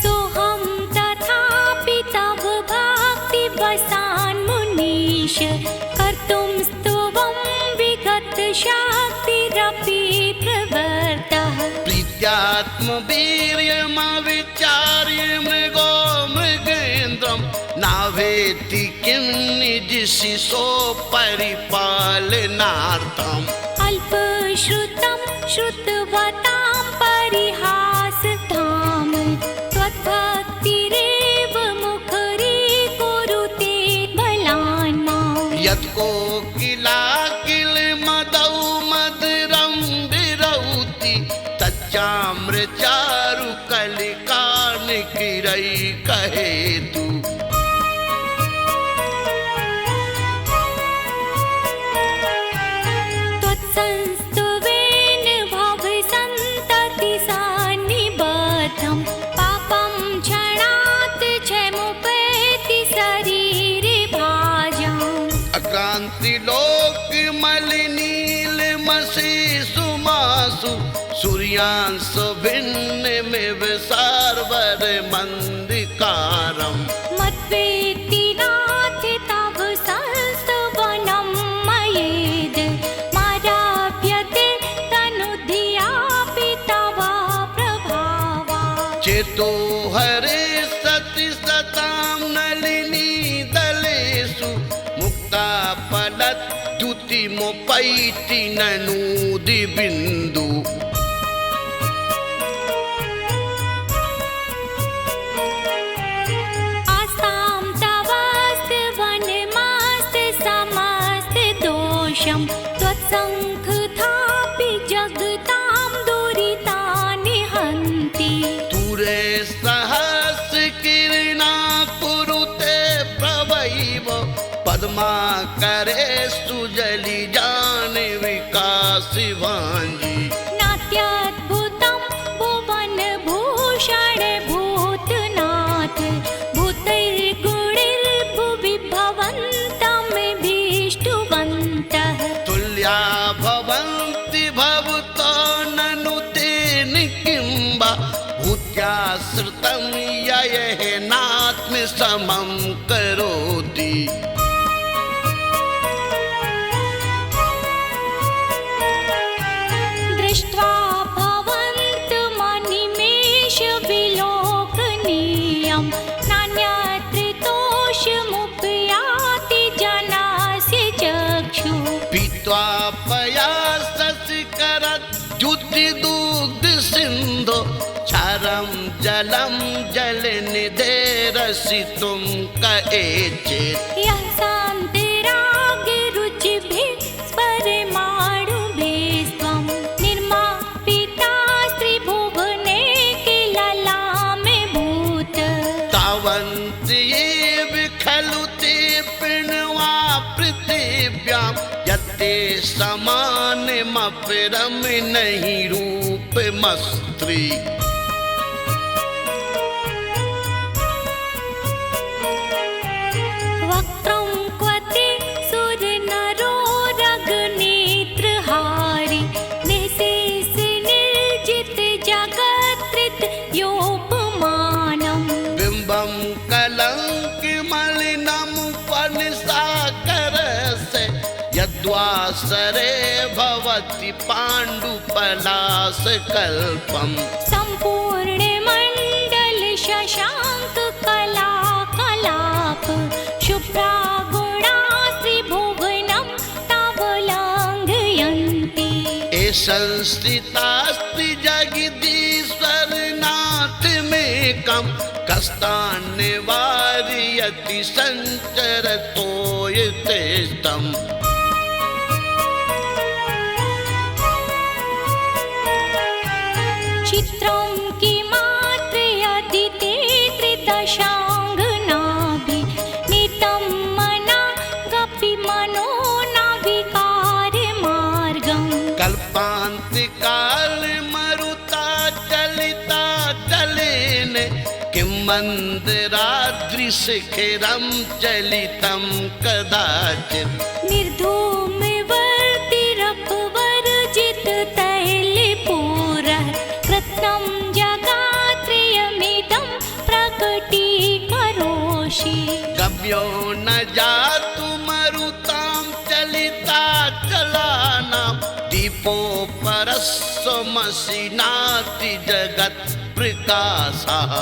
सोऽहं तथापि तव भक्तिवशान्मुनीश कर्तुं स्तुवं विगतशक्तिरपि प्रवर्तः प्रीत्यात्मवीर्यमविचार्य मृगो मृगेन्द्रं नावेति किं निजशिशो परिपालनार्थम् अल्पश्रुतं श्रुतवतां परिहासधाम त्वद्भक्तिरेव मुखरीकुरुते बलान् माम् यत्कोकिलाकिलमदौ मधुरं विरौति तच्चाम्रचारुकलिकानिकिरैकहेतु त्वत्संस्तुवेन भवसन्ततिसान्निबद्धं पापं क्षणात् क्षमुपेति शरीरे भाजाम् अक्रान्तिलोकमलिनीलमशीषुमासु सूर्यांशो भिन्नमिव सार्वरमन्दिकारम् मत्वेति नाथ तव संस्तवनं मयेद् माराप्यते तनुधियापि तव प्रभावात् चेतो हरे सति सतां नलिनी दलेषु मुक्ता फलद्युतिमुपैति ननूदि बिन्दु आस्तां तवस्त्वनमस्ति समस्तदोषं त्वत्सङ्घापि जगतां दुरितानि हन्ति दूरे सहस्रकिरणा कुरुते प्रवैव पद्माकरे सुजलिजानि विकासि वाञ्जी नात्यद्भुतं भुवनभूषण भूतनाथ भूतैर्गुणैर्भुवि भवन्तमभीष्टवन्तः तुल्या भवन्ति भवतो ननु तेन किं वा भूत्याश्रितं ययः नात्मसमं करोति दृष्ट्वा भवन्तमनिमेषविलोकनीयं नान्यत्रितोषमुपयाति जनास्य चक्षुः पीत्वा पयाससिकरद्युतिदुग्धसिन्धो क्षारं जलं जलनिधेरसितुं क एचेत् यः शान्तिरागरुचिभिः स्फुरमाणुभिस्त्वं निर्मापिता स्त्रिभुवने किल लामे भूत तावन्ति एव खलु ते पिण्वा पृथिव्यां यत्ते समानमपरं नहि रूपमस्त्री वक्त्रं क्वते सुरनरो रगनेत्रहारी निशेष निर्जित जगत्कृत योपमानं बिम्बं कलङ्किमलिनमुपनिषाकरस्य यद्वासरे भवति पाण्डुपलाशकल्पम् सम्पूर्णमण्डल शशाङ्क कलाकलाप शुभ्रा गुणा त्रिभुवनं तव लङ्घयन्ति संस्थितास्ति जगदीश्वरनाथमेकं कष्टान् निवारयति सञ्चरतो यथेष्टम् चित्रं किमात्र यदिते त्रिदशाङ्गनाभि नितं मना गपि मनो नाविकारमार्गम् कल्पान्तिकालमरुता चलिता चलेन किं मन्दराद्रिशिखिरं चलितं कदाचित् निर्धूमवर्तिरपवर्जित तैलपूरः कृत्स्नं जगात्रियमिदं प्रकटीकरोषि गम्यो न जातु मरुतां चलिता चलानां दीपो परस्वमसिनाति जगत्प्रकाशः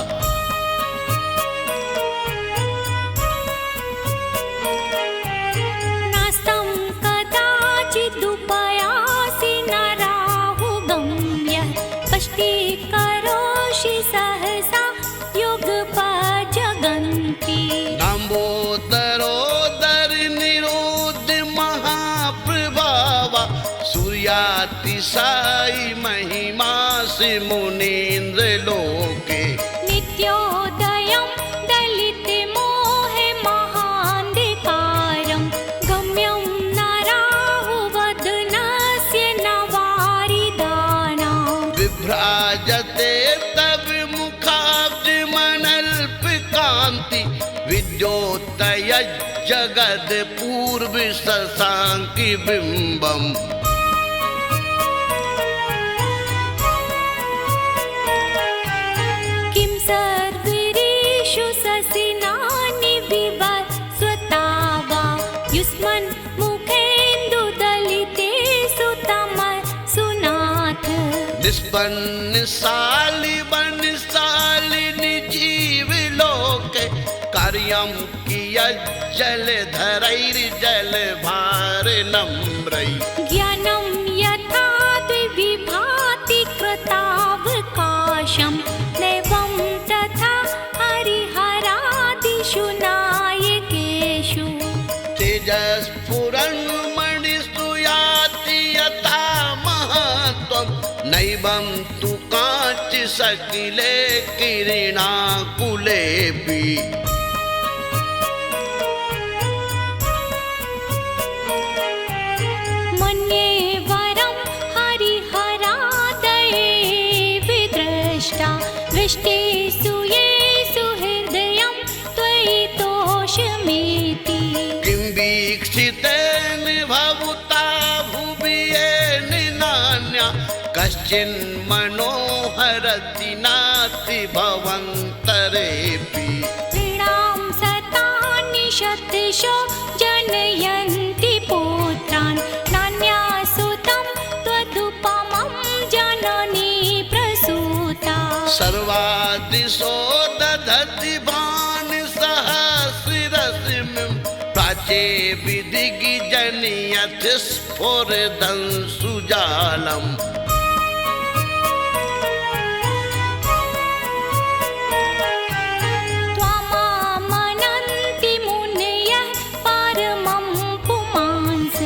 प्रियातिशायी महिमासि मुनीन्द्र लोके नित्योदयं दलितमोहे महान्धिकारं गम्यं नराहुवदनस्य नवारिदानां विभ्राजते तव मुखाब्जमनल्पकान्ति विद्योतय जगद पूर्व शशाङ्कि बिम्बम् किं सर्वरीषु ससिनानि विवस्वता वा युष्मन् मुखेन्दुदलितेषु तमसुनाथ निष्पन्नशालिवनशालिनि जीवलोके कार्यं कियज्जलधरैर्जलभारनम्रै ज्ञानं यथा द्विविभाति कृतावकाशं नैवं तथा हरिहरादिषु नायकेषु तेजस्फुरन्मणिषु याति यथा महत्त्वं नैवं तु काञ्च सकिले किरणाकुलेऽपि मन्ये वरं हरिहरादये विद्रष्टा दृष्टेषु येषु हृदयं त्वयि तोषमेति किं वीक्षितेन भवता भुवि येन नान्या कश्चिन्मनोहरति नास्ति भवन्तरेऽपि नृणां शतानि शतशो जनयन्ति पुत्रान् नान्यासुतं त्वदुपमं जननी प्रसूता सर्वादिशो दधति भानुसहस्ररश्मिं प्राचे विदिग्जनयत् स्फुरदंशुजालम् त्वमामनन्ति मुनयः परमं पुमांस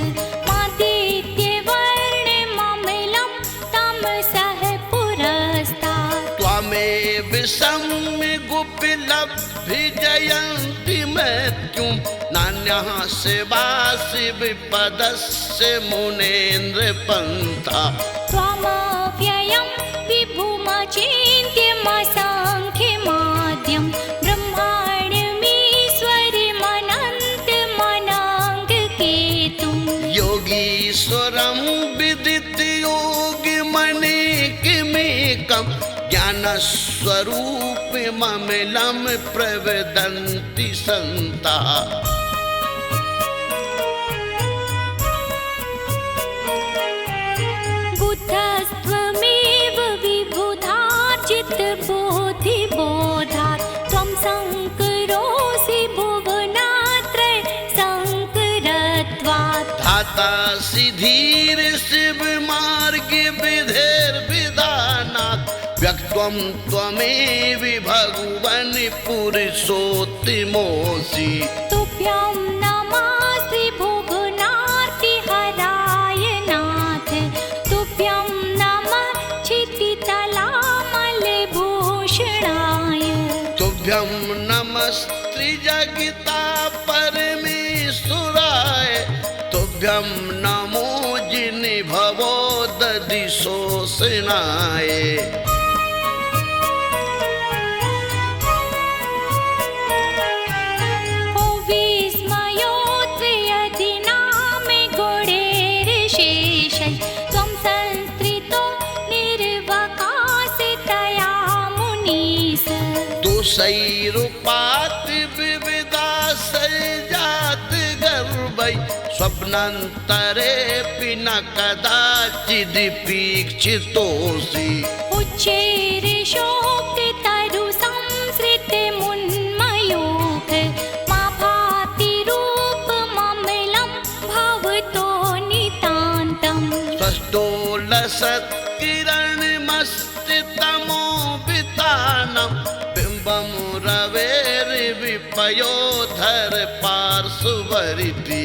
मादित्यवर्णममिलं तमसः पुरस्तात् त्वमेव सम्यगुपलब्धिजयन्ति मृत्युं नान्यः शिवासि विपदस्य मुनेन्द्रपन्था त्वमव्ययं विभुमचिन्त्यमसङ्ख्यमाद्यं ब्रह्माण्डमीश्वरमनन्तमनाङ्गकेतुं योगीश्वरं विदितयोगिमणिकिमेकं ज्ञानस्वरूपममिलं प्रवदन्ति सन्तः बुद्धस्त्वमेव विबुधार्जितबुद्धिबोधात् त्वं शङ्करोऽसि भुवनात्रय शङ्करत्वात् धाता सिद्धिर् शिवमार्ग विधिर्विधानात् व्यक्त्वं त्वमेव भगवन् पुरुषोत्तमोऽसि तुभ्यं नमः श्रीभुवनार्तिहराय नाथ तुभ्यं नमः क्षितितलामलभूषणाय तुभ्यं नमस्त्रिजगिता परमेश्वराय तुभ्यं नमो जिनभवो दधिशोषणाय ओ विस्मयोद्वयदिनामे गुणैर्शेषैः त्वं संस्कृतो निर्वकाशितया मुनीश दोषैरुपात विविधाशैर्जात गर्वै स्वप्नान्तरेऽपि न कदाचिदपीक्षितोऽसि उच्चैर्षोक्तितरुसंसृतिमुन्मयोग मा भाति रूपममिलं भवतो नितान्तम् स्वष्टोलसत्किरणमस्तितमो वितानं बिम्बं रवेर्विपयोधर पार्श्ववर्ति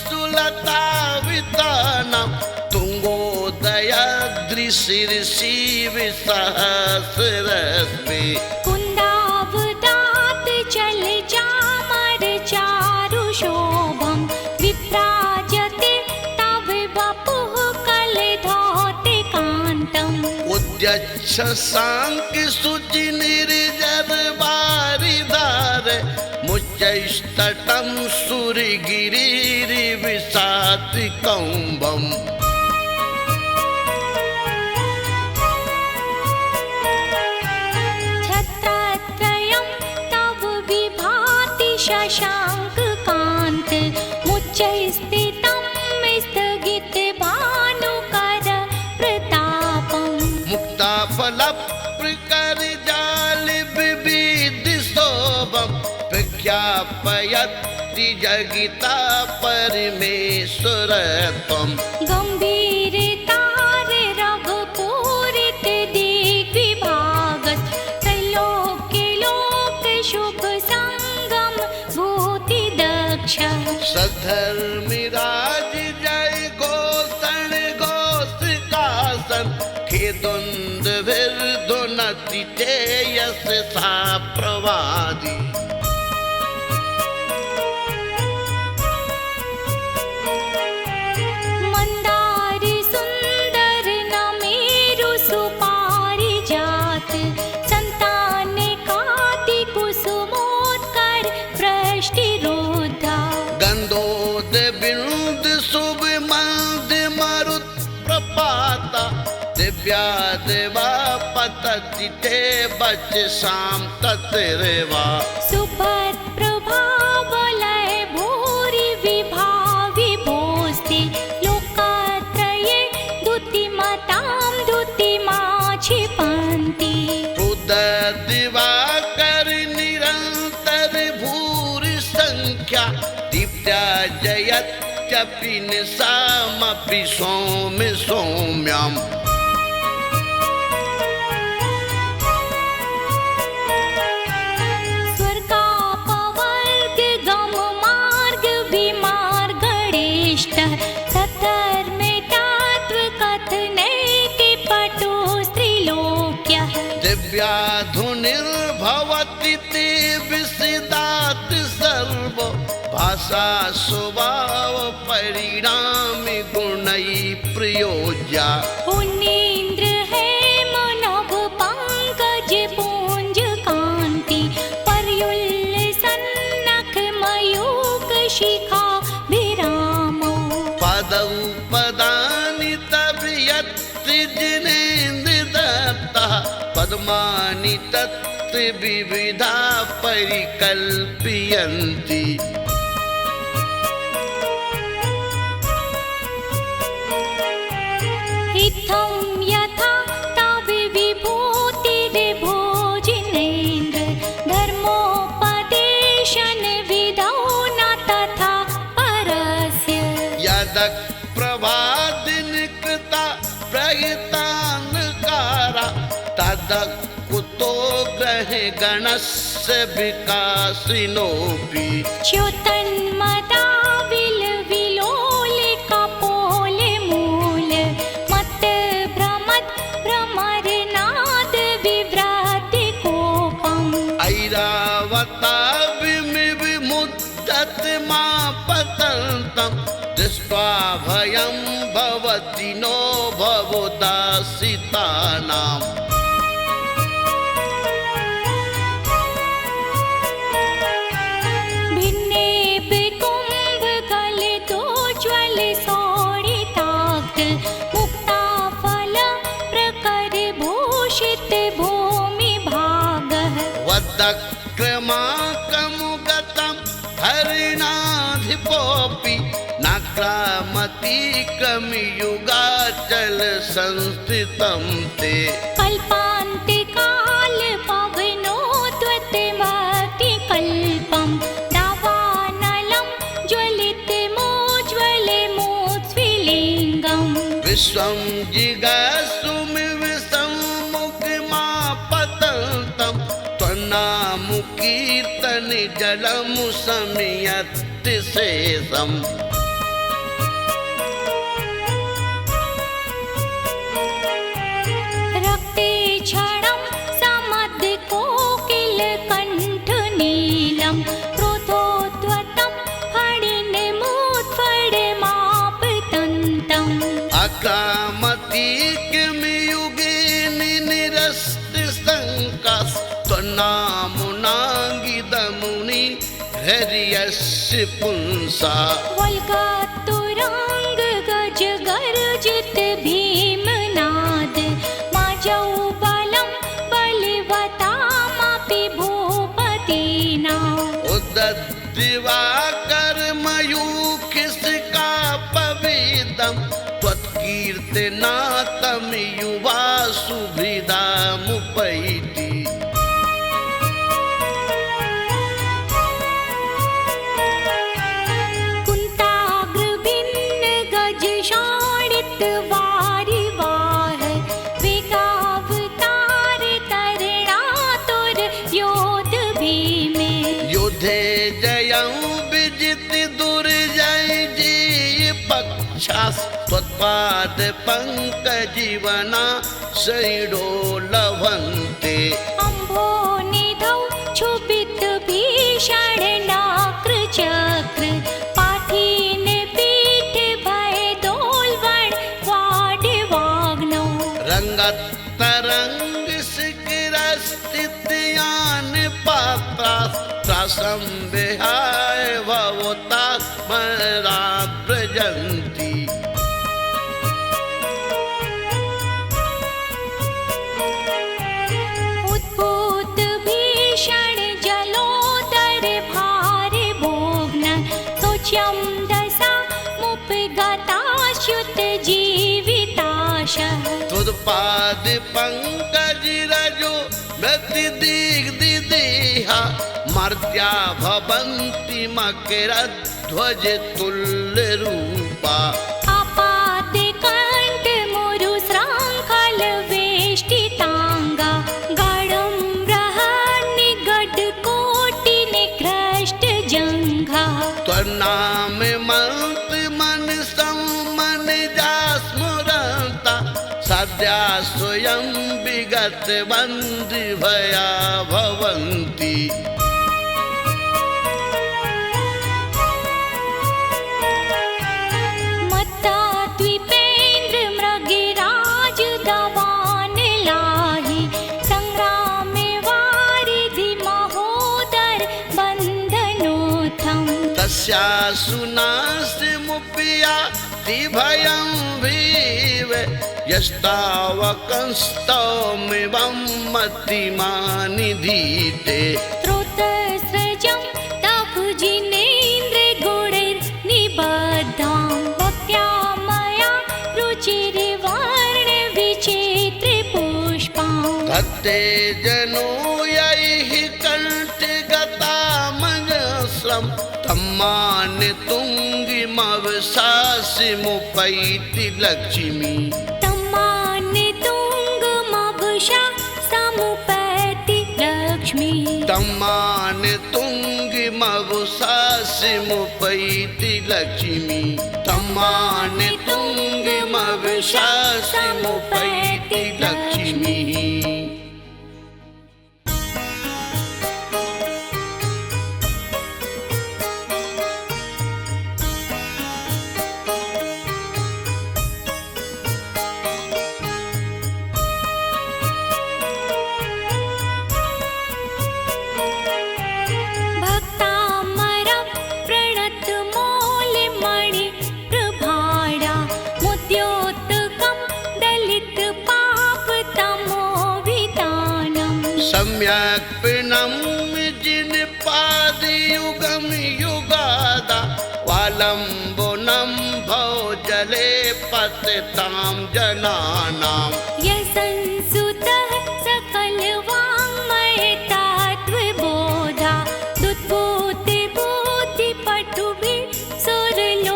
सुलतावितानं तुङ्गोदयद्रिशीर्षि विसहस्रस्मे कुन्दावदात् चल चामर चारु शोभं विभ्राजते तव वपुः कलधौते कान्तम् उद्यच्छ साङ्क्य शुचि निर्जर बारिधार मुच्चैस्तटं सुरगिरिर्विशाति कौम्बम् छत्रत्रयं तव विभाति शशाङ्ककान्त मुच्चैस्थितं स्थगित भानुकर प्रतापम् मुक्ताफलप्रकरजाल विविध शोभं प्रख्यापयति जगिता परमेश्वरत्वम् गम्भीरतार रघुपूरित दिग्विभागत त्रैलोक्य लोक शुभ संगम भूति दक्ष सधर्मिराज जय घोषण घोषकासन खेदुन्दभिर्धुनति ते यश सा प्रवादि मंदार सुंदर नमेरु सुपारिजात संतान काति कुसुमोत्कर वृष्टिरुद्धा गंधोद बिंद शुभ मंद मरुत प्रपाता दिव्या देवा पतति ते बच शाम तत्रेवा सुभद प्रभावलय भूरि विभावि भोस्ति लोकत्रये द्युतिमतां द्युतिमा क्षिपन्ति रुद्र दिवाकर निरंतर भूरि संख्या दिव्या जयत्यपि निशामपि सौम्य सौम्यम् स्वर्गापवर्ग गम मार्ग विमार्गणेष्ट सधर्मे तत्त्व कथनैति पटु स्त्रीलोक्यः दिव्याधुनिर्भवति ते विसिदात् सर्व भाषा स्वभाव परिणामि गुणैः प्रयोज्या पुनीन्द्र हेम नभ पंकज पुंज कांति पर्युल्ल सन्नख मयूख शिखा विरामो पदौ पदानि तव यत्र जिनेन्द्र दत्तः पद्मानि तत्र विविधा परिकल्पयन्ति इत्थं यथा तव विभूतिर्भोजिनेन्द्र धर्मोपदेशन विधौ न तथा परस्य यदक् प्रभादिनिकृता प्रहितान्कारा तदक् कुतो ग्रहे गणस्य विकासिनोऽपि च्युतन्मदा विलोल कपोल मूल मत भ्रमत् भ्रमरनाद विव्राति कोपम् ऐरावता विमुद्यत मा पतन्तं दृष्ट्वा भयं भवति नो भवोदासितानाम् भिन्नेभ कुम्भ गलितोज्ज्वल शोणिताक् मुक्ताफल प्रकर भूषित भूमि भागः वदक्रमाकमुगतं हरिणाधिपोऽपि नाक्रामतीक्रमयुगाचल संस्थितं ते कल्पान्तिकाल पवनोद्वतमति कल्पं दावानलं ज्वलितमोज्ज्वलमोत्स्फुलिङ्गम् विश्वं जिगसुमिविसम्मुखमापतन्तं त्वन्नामकीर्तन जलमु समियत् शेषम् रक्ते क्षणं समद्कोकिलकण्ठनीलं क्रोधोद्वतं फणिनिमुत्फणमापतन्तम् अकामतीकमियुगेनि निरस्तिशङ्कास्त्वन्नामुनाङ्गिदमुनि हर्यस्य पुंसा वल्गातुराङ्ग गज गर्जित भीमनाद माजौ बलं बलवतामपि भूपतीनाम् उद्दद्दिवाकर्मयूखिस्कापवेदं त्वत्कीर्तनातं युवा सुहृदामुपैति कुन्ताग्रभिन्न गज शाणित वारिवाह वेगावतार तरणातुर योध भीमे युद्धे जयं विजिति दुर्जय जीय पक्षास्त्वत्पाद पङ्कजीवना शैडो लभन्ते अम्भोनिधौ क्षुभित भीषण नाक्र चक्र पाठीन पीठ भय दोलवण वाड्यवाग्नौ रङ्गतरङ्ग शिखरस्थित्यान् पात्रास्त्रासं विहाय भवता स्मराव्रजन्ति उद्भूत भीषण जलोदर भार भोग्न सोच्यं दशा मुपगताच्युत जीविताशः त्वत्पाद पङ्कज रजो मृत्युदिग्दिदेहा मर्त्या भवन्ति मकरध्वज तुल्यरूपा आपादकण्ठ मुरु श्रृङ्खल वेष्टिताङ्गा गाढं बृहन्निगडकोटि निकृष्ट जङ्घा त्वन्नाम मन्त्र मनसं मनजा स्मरन्ता सद्या स्वयं विगत बन्धुभया भवन्ति मत्ता द्वीपेन्द्र मृगिराज दवान लाहि संग्रामे वारिधि महोदर बन्धनोत्थम् तस्यासु नास्तिमुपयातिभयं भीव यस्तावकंस्तौमिवं मतिमानिधीते स्रोतस्रजं तभुजिनेन्द्र गुणैर्निबद्धां भक्त्या मया रुचिर्वर्ण विचित्र पुष्पां धत्ते जनो यैः कण्ठगतामजस्रं तम्मान तुङ्गिमवशासिमुपैति लक्ष्मी तम्मानितुङ्गमभुषा समुपैति लक्ष्मी तम्मान तुङ्गिमवशासिमुपैति लक्ष्मी तम्मान तुङ्गिमवशासिमुपैति लक्ष्मी भक्तामरं प्रणतमौलिमणि प्रभाडा मुद्योत्तकं दलितपापतमोवितानं सम्यक् प्रणम्य जिनपादयुगं युगादा वालम्बनं भवजले पतितां जनानां यसंसुतः सकलवाङ्मय तत्त्वबोधा दुद्बुद्धिबुद्धिपटुभिः सुरलोकनाथैः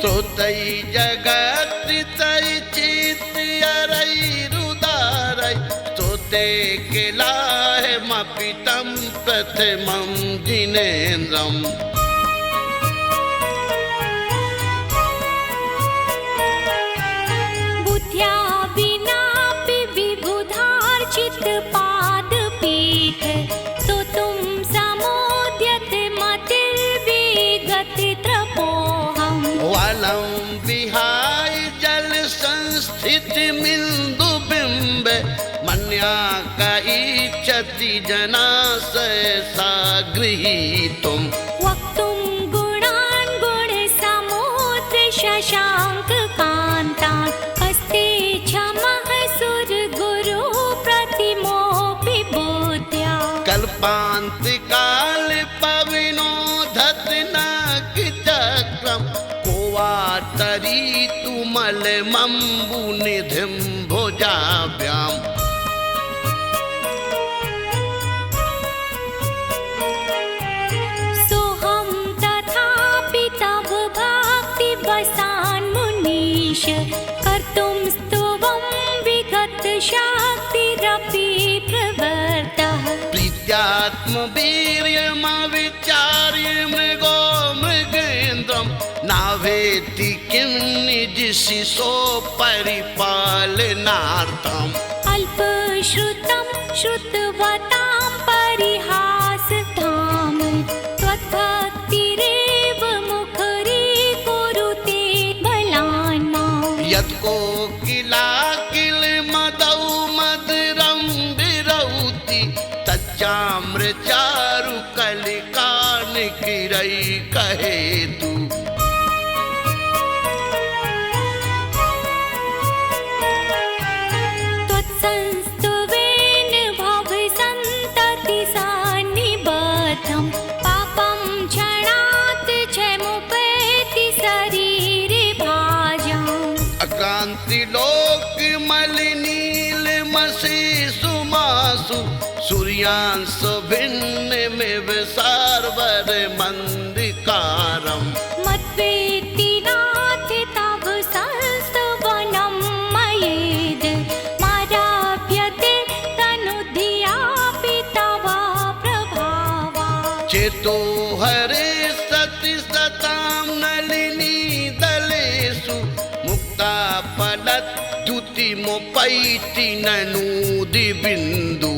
श्रुतै जगत्रितै चित्यरैरुदारै स्तुते किलाहमपि तं प्रथमं जिनेन्द्रम् बुद्ध्या विनापि विबुधार्चित पादपीठ स्तोतुं समोद्यते मतिर्विगति त्रपोऽहम् वालं विहाय जल संस्थितिमिन्दुबिम्ब मन्या कईचति जना सहसा गृहीतुम् वक्तुं गुणान् गुणसमुद्र शशाङ्ककान्तान् हस्ते क्षमः सुरगुरु प्रतिमोऽपि बुद्ध्या कल्पान्तिकाल पविनोदत नखचक्रम् को वा तरीतुमलमम्बुनिधिं भुजाभ्याम् सोऽहं तथापि तव भक्तिवशान्मुनीश कर्तुं स्तुवं विगतशक्तिरपि प्रवर्तः प्रीत्यात्मवीर्यमविचार्य मृगो मृगेन्द्रं नावेति किं निजशिशो परिपालनार्थम् अल्पश्रुतं श्रुतवतां परिहासधाम त्वद्भक्तिरेव मुखरीकुरुते बलान् माम् यत्कोकिलाकिल मदौ मधुरं विरौति तच्चाम्रचारु कलिकानिकिरै कहेतु त्वत्संस्तुवेन भवसन्ततिसान्निबद्धं पापं क्षणात् क्षमुपेति शरीरे भाजाम् अकान्तिलोकमलिनीलमसि सुमासु सूर्यांश भिन्नमिव सार्वरमन्दिकारम् मद्वेति नाथ तव संस्तवनं मयेद माराभ्यते तनुधियापि तव प्रभावा चेतो हरे सति सतां नलिनी दलेषु मुक्ता फलद्युतिमुपैति ननूदि बिन्दु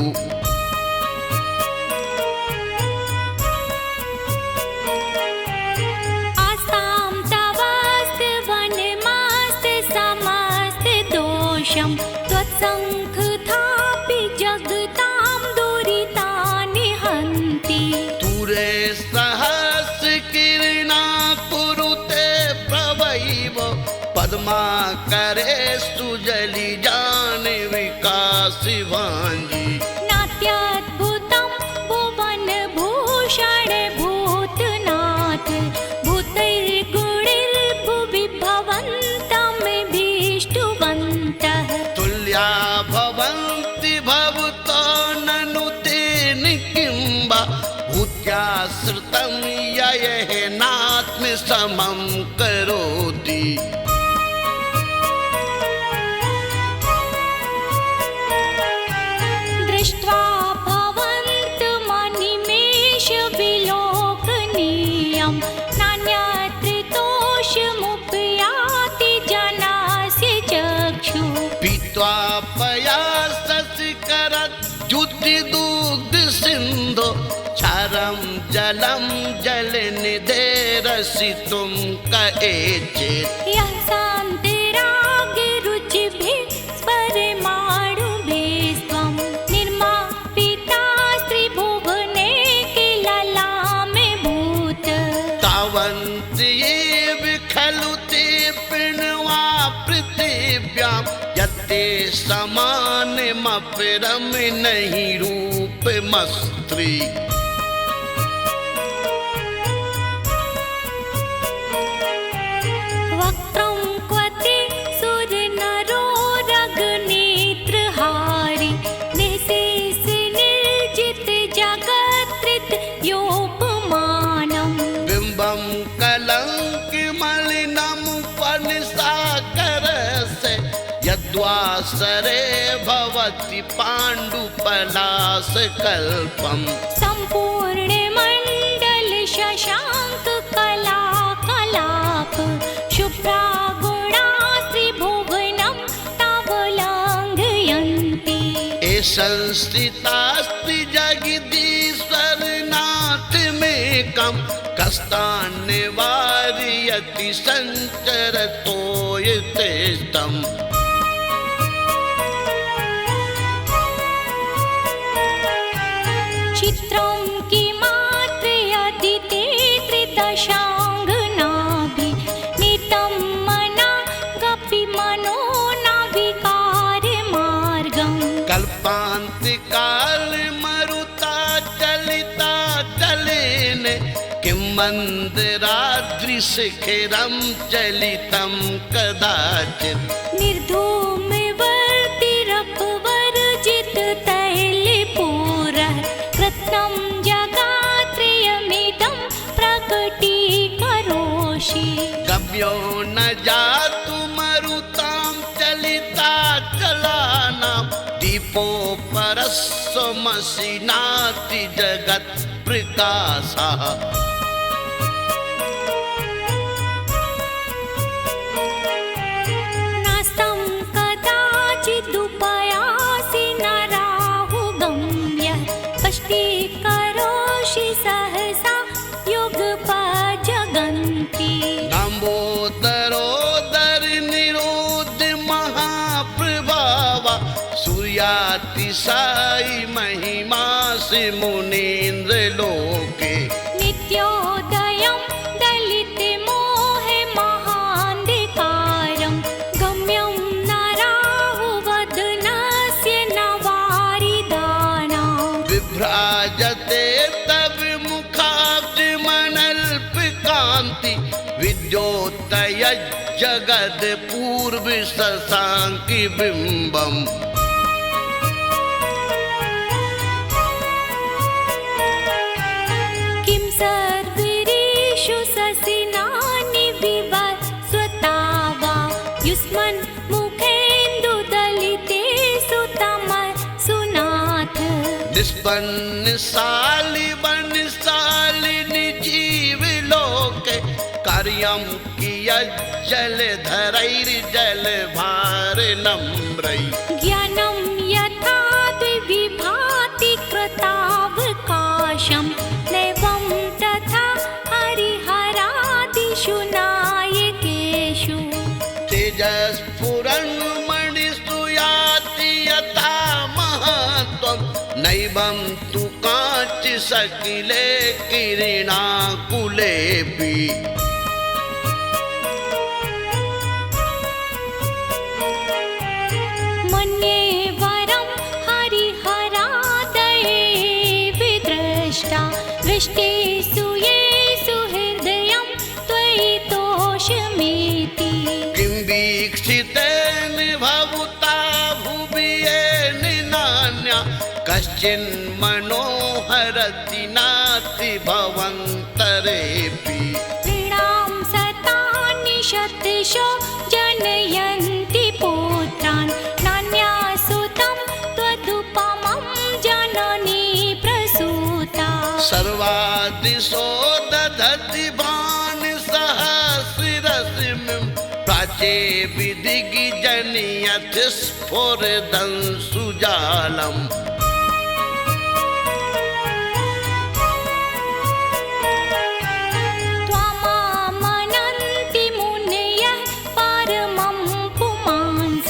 आस्तां तवस्त्वनमस्ति समस्तदोषं त्वत्सङ्घापि जगतां दुरितानि हन्ति दूरे सहस्रकिरणा कुरुते प्रवैव पद्माकरे सुजलिजान विकासि वाञ्जी नात्यद्भुतं भुवनभूषण भूतनाथ भूतैर्गुणैर्भुवि भवन्तमभीष्टवन्तः तुल्या भवन्ति भवतो ननु तेन किं वा भूत्याश्रितं ययः नात्मसमं करोति दृष्ट्वा भवन्तमनिमेषविलोकनीयं नान्यत्रितोषमुपयाति जनास्य चक्षुः पीत्वा पयाससिकरद्युतिदुग्धसिन्धो क्षारं जलं जलनिधेरसितुं कएचेत् यः शान्तिरागरुचिभिः स्फुरमाणुभिस्त्वं निर्मापिता स्त्रिभुवने किल लामे भूत तावन्ति एव खलु ते पिण्वा पृथिव्यां यत्ते समानमपरं नहि रूपमस्त्री वक्त्रं क्वते सुरनरो रगनेत्रहारी निःशेष निर्जित जगत्कृत योपमानं बिम्बं कलङ्कमलिनमुपनिषाकरस्य यद्वासरे भवति पाण्डुपलाशकल्पम् संभूत पूर्णमण्डल शशाङ्क कला कलाप शुभ्रा गुणा त्रिभुवनं तावलङ्घयन्ति। ए संस्थितास्ति जगदीश्वरनाथ मेकं कष्टान् निवारयति संचरतो यथेष्टम्। चित्रं किमात्रयदिते त्रिदशाङ्गनाभि नीतं मना गपि मनो नाविकारमार्गम्। कल्पान्तिकाल मरुता चलिता चलेन किं मन्दराद्रिशिखिरं चलितं कदाचित्। निर्धूमवर्तिरपवर्जित तैलपूरः कृत्स्नं जगात्रयमिदं प्रकटीकरोषि। गम्यो न जातु मरुतां चलिता चलानां दीपोपरस्वमसि नाति जगत्प्रकाशः। नास्तं कदाचिदुपयासि नराहुगम्य कष्टीकरोषि सहसा युगपजगन्ति। लम्बोदरोदर निरोध महाप्रभाव सूर्यातिशायि महिमासि मुनीन्द्र लोके। नित्योदयं दलितमोहे महान्धिकारं गम्यं नराहुवदनस्य न वारिदानाम्। विभ्राजते तव मुखाब्जमनल्पकान्ति विद्योत्तय जगद पूर्व शशाङ्कि बिम्बम्। किं सर्वरीषु ससिनानि विवस्वता वा युष्मन् मुखेन्दुदलितेषु तमसुनाथ। निष्पन्नशालि वनशालिनि जीवलोके कार्यं कियज्जलधरैर्जलभारनम्रैः। ज्ञानं यथा द्विविभाति कृतावकाशं नैवं तथा हरिहरादिषु नायकेषु। तेजस्फुरन्मणिषु याति यथा महत्त्वं नैवं तु काञ्चि सकिले किरणाकुलेऽपि। मन्ये वरं हरिहरादये विदृष्टा दृष्टेषु येषु हृदयं त्वयि तोषमेति। किं वीक्षितेन भवता भुवि येन नान्या कश्चिन्मनोहरति नास्ति भवन्तरेऽपि। नृणां शतानि शतशो जनयन्ति पुत्रान् नान्यासुतं त्वदुपमं जननी प्रसूता। सर्वादिशो दधति भानुसहस्ररश्मिं प्राचे विदिग्जनयत् स्फुरदंशुजालम्। त्वमामनन्ति मुनयः परमं पुमांस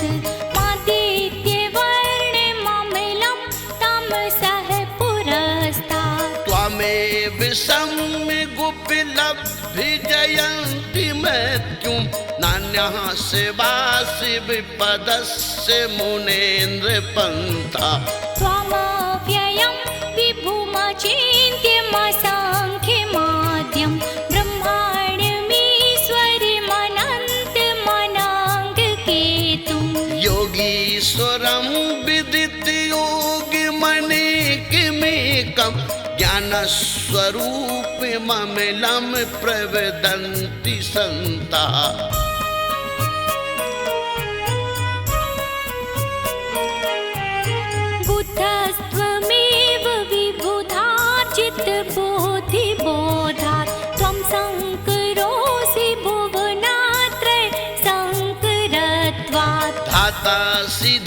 मादित्यवर्णममिलं तमसः पुरस्तात्। त्वमेव सम्यगुपलब्धिजयन्ति मृत्युं नान्यः शिवासि विपदस्य मुनेन्द्रपन्था। त्वमव्ययं विभुमचिन्त्यमसङ्ख्यमाद्यं ब्रह्माण्डमीश्वरमनन्तमनाङ्गकेतुं। योगीश्वरं विदितयोगिमनेकमेकं ज्ञानस्वरूपममिलं प्रवदन्ति सन्तः। बुद्धस्त्वमेव विबुधार्जित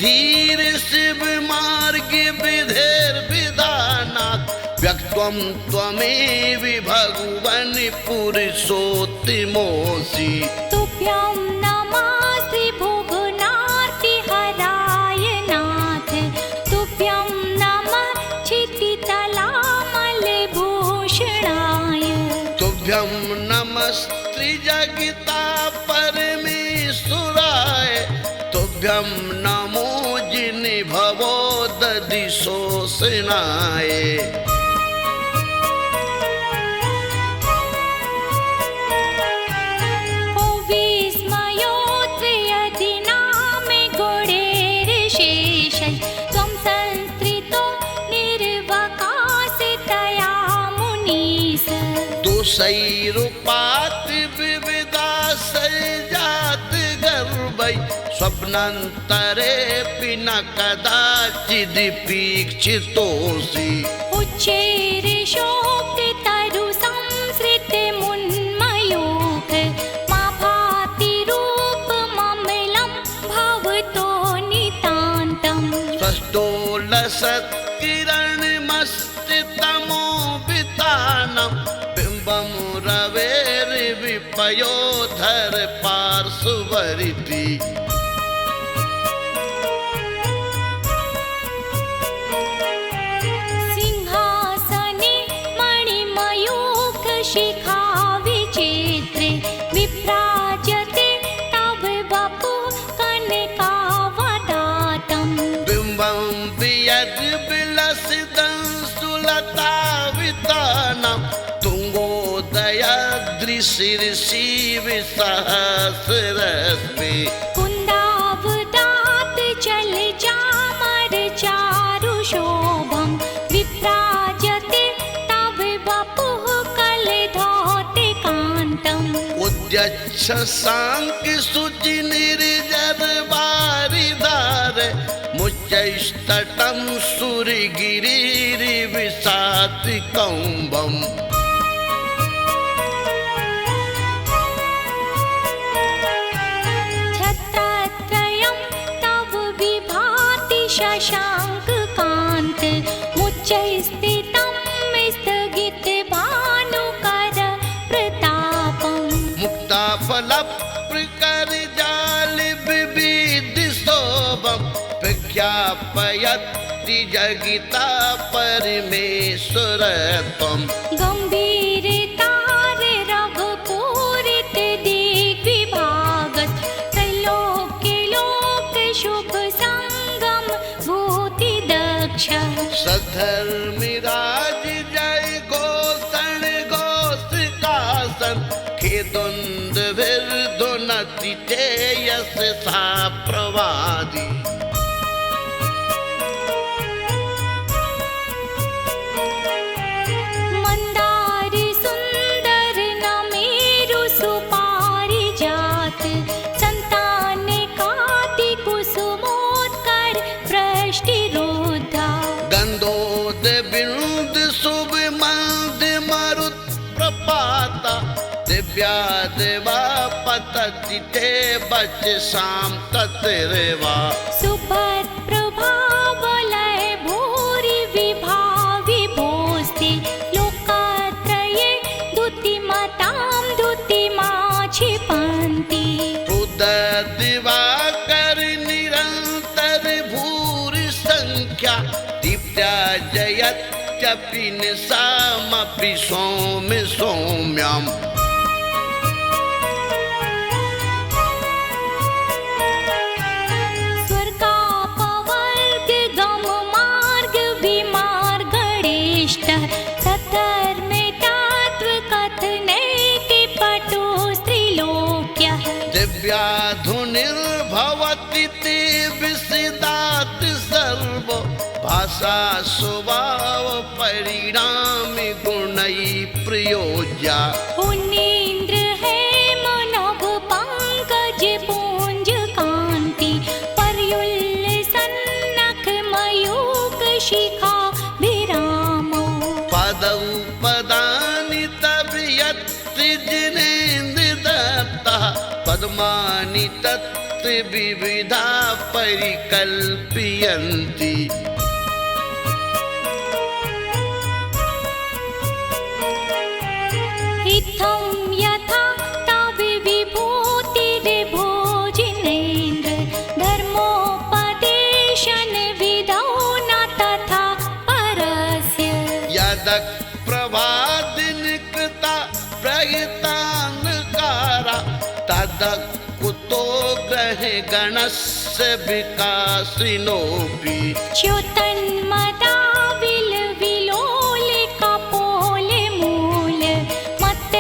धीर शिव मार्ग विधेर्विधानात् व्यक्त्वं त्वमेव भगवन् पुरुषोत्तमोऽसि। तुभ्यं नमः श्रीभुवनार्ति हराय नाथ। तुभ्यं नमः क्षितितलामलभूषणाय। तुभ्यं नमस्त्रिजगता परमेश्वराय। तुभ्यं नमो जिन्भवो दधिशोषणाय। ओ विस्मयोद्वयदिनामे गुणैर्शेषैः त्वं संस्तृतो निर्वकाशितया मुनीश। दोषैरुपात् विविधाशैर्जात गर्भैः स्वप्नान्तरेऽपि न कदाचिदपीक्षितोऽसि। उच्चैर्षोक्तरुसंसृतिमुन्मयूख मा भाति रूपममलं भवतो नितान्तम्। स्वष्टोलसत्किरणमस्तितमो वितानं बिम्बं रवेर्विपयोधर पार्श्ववर्ति। सिंहासने मणिमयूखशिखा विचित्रे विभ्राजते तव वपुः कनकावदातम्। बिम्बं वियद्विलसितं तुङ्गोदयाद्रिशीर्षि विसहस्रस्मे। कुन्दावदात जलचामर चारुशोभं विभ्राजते तव वपुः कलधौतिकान्तम्। उद्यच्छ शाङ्कशुचिनिर्जरवारिधार मुच्चैस्तटं सुरगिरिर्विशातिकौम्बम्। छत्रत्रयं तव विभाति शशाङ्ककान्त मुच्चैस्थितं स्थगितभानुकर प्रतापम्। मुक्ताफलप्रकरजालविविधशोभं प्रख्यापयति जगिता परमेश्वरत्वम्। गम्भीरतार रघुपूरित दिग्विभागत त्रैलोक्यलोक शुभ संगम भूतिदक्ष। सधर्मिराज जय घोषण घोषकासन खेदुन्दभिर्धुनति ते यशसा प्रवादि। मंदार सुंदर नमेरु सुपारिजात संतान काति कुसुमोत्कर वृष्टिरुद्धा। गंधोद बिंद शुभ मंद मरुत प्रपाता दिव्या देवा पतति ते बच शाम तत्रेवा। सुभद्र प्रभावलय भूरि विभाविभोस्ति लोकत्रये द्युतिमतां द्युतिमा क्षिपन्ति। रुद्रदिवाकर निरन्तर भूरि संख्या दीप्त्या जयत्यपि निशामपि सौम्य सौम्याम्। स्वर्गापवर्ग गम मार्ग विमार्गणेष्ट सद्धर्मे तत्त्व कथनैति पटु स्त्रीलोक्यः। दिव्याधुनिर्भवति ते विसिदात् सर्वो भाषा स्वभाव परिणामि गुणैः प्रयोज्या। उन्नीन्द्र हेम नभ पंकज पुंज कांति पर्युल्लसन्नख मयूख शिखा विरामो। पदौ पदानि तव यत् जिनेन्द्र दत्तः पद्मानि तत् विविधा परिकल्पयन्ति इत्थं यथा तविविभूतिर्भोजिनेन्द्र धर्मोपदेशन विधौ न तथा परस्य यदप्रभादिनिकृता प्रहितान्कारा तदः कुतो ग्रहे गणस्य विकासिनोऽपि च्युतन्मदा विलोलिकापोलमूल मत्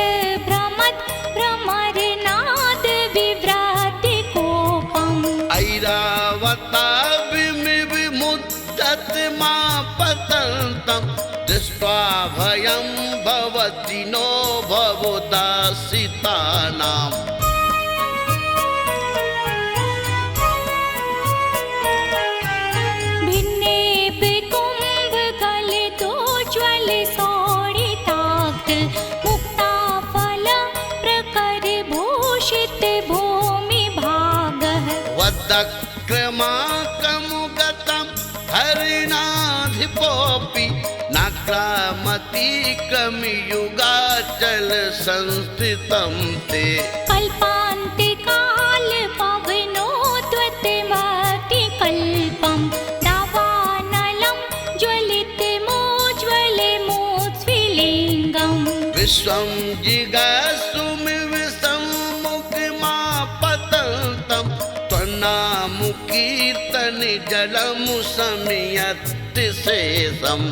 भ्रमत् भ्रमरनाद विव्रातिकोपम् ऐरावता विमुद्यतमापतन्तं दृष्ट्वा भयं भवति नो भवोदासितानाम् वदक्रमाकमुगतं हरिणाधिपोऽपि नाक्रामतीक्रमयुगाचल संस्थितं ते कल्पान्तिकाल पवनोद्वतमति कल्पं दावानलं ज्वलितमोज्ज्वलमोज्ज्वलिङ्गम् विश्वं जिगसुमिविसम्मुखमापतन्तं त्वन्नामुकीर्तने जलमु समियत्ति शेषम्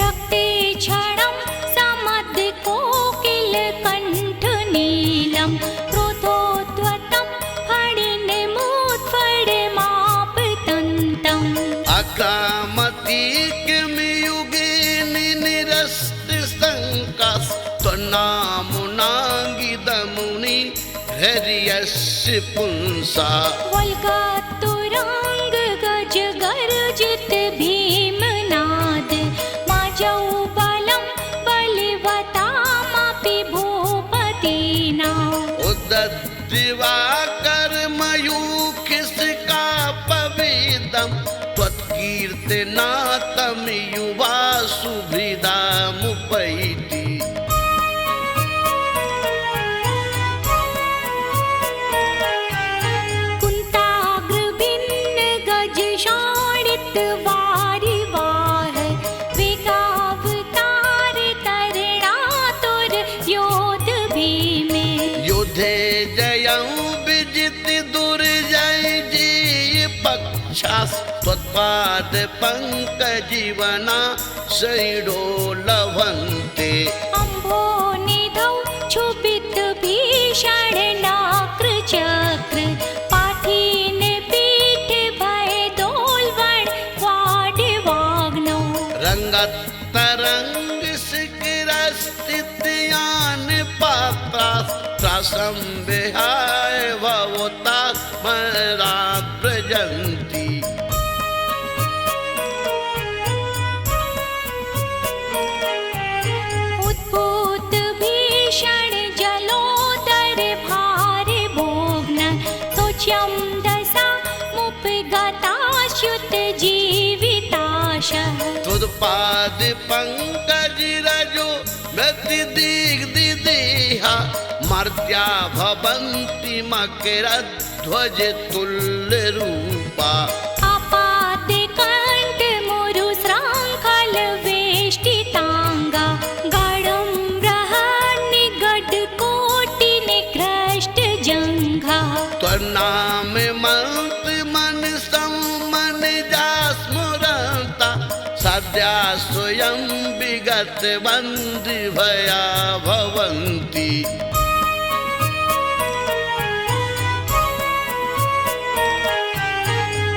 रक्ते क्षणं समद्कोकिलकण्ठनीलं क्रोधोद्वतं फणिनिमुद्फणमापतन्तम् अकामतीकमियुगे निरस्तिशङ्कास्त्वन्नामुनाङ्गिदमुनि हर्यस्य पुंसा वल्गातुराङ्ग गज गर्जित भीमनाद माजौ बलं बलवतामपि भूपतीनाम् उद्दद्दिवाकर्मयूखिसकापवेदं त्वत्कीर्तनातं युवा सुहृदामुपैति कुन्ताग्रभिन्न गज शाणित वारिवाह वेगावतार तरणातुर योध भीमे युद्धे जयं विजिति दुर्जय जीय पक्षास् त्वत्पाद पंकजीवना शैडो लभन्ते अम्भो निधौ क्षुभित भीषण नाक्र चक्र पाठीन पीठ भय दोलवण वाड्वाग्नौ रंगतरंग शिखरस्थित्यान पात्रास्त्रसं विहाय भवता स्मरात् प्रजन्ति उद्भूत भीषण जलोदर भार भोग्न सोच्यं दशा मुपगताच्युत जीविताशः त्वत्पाद पंकज रजो मृत्युदिग्दिदेहा मर्त्या भवन्ति मकरध्वज तुल्यरूपा आपादकण्ठ मुरु श्रृङ्खल वेष्टिताङ्गा गाढं बृहन्निगडकोटि निकृष्ट जङ्घा त्वन्नाम मन्त्र मनसं मनजा स्मरन्ता सद्या स्वयं विगत बन्दिभया भवन्ति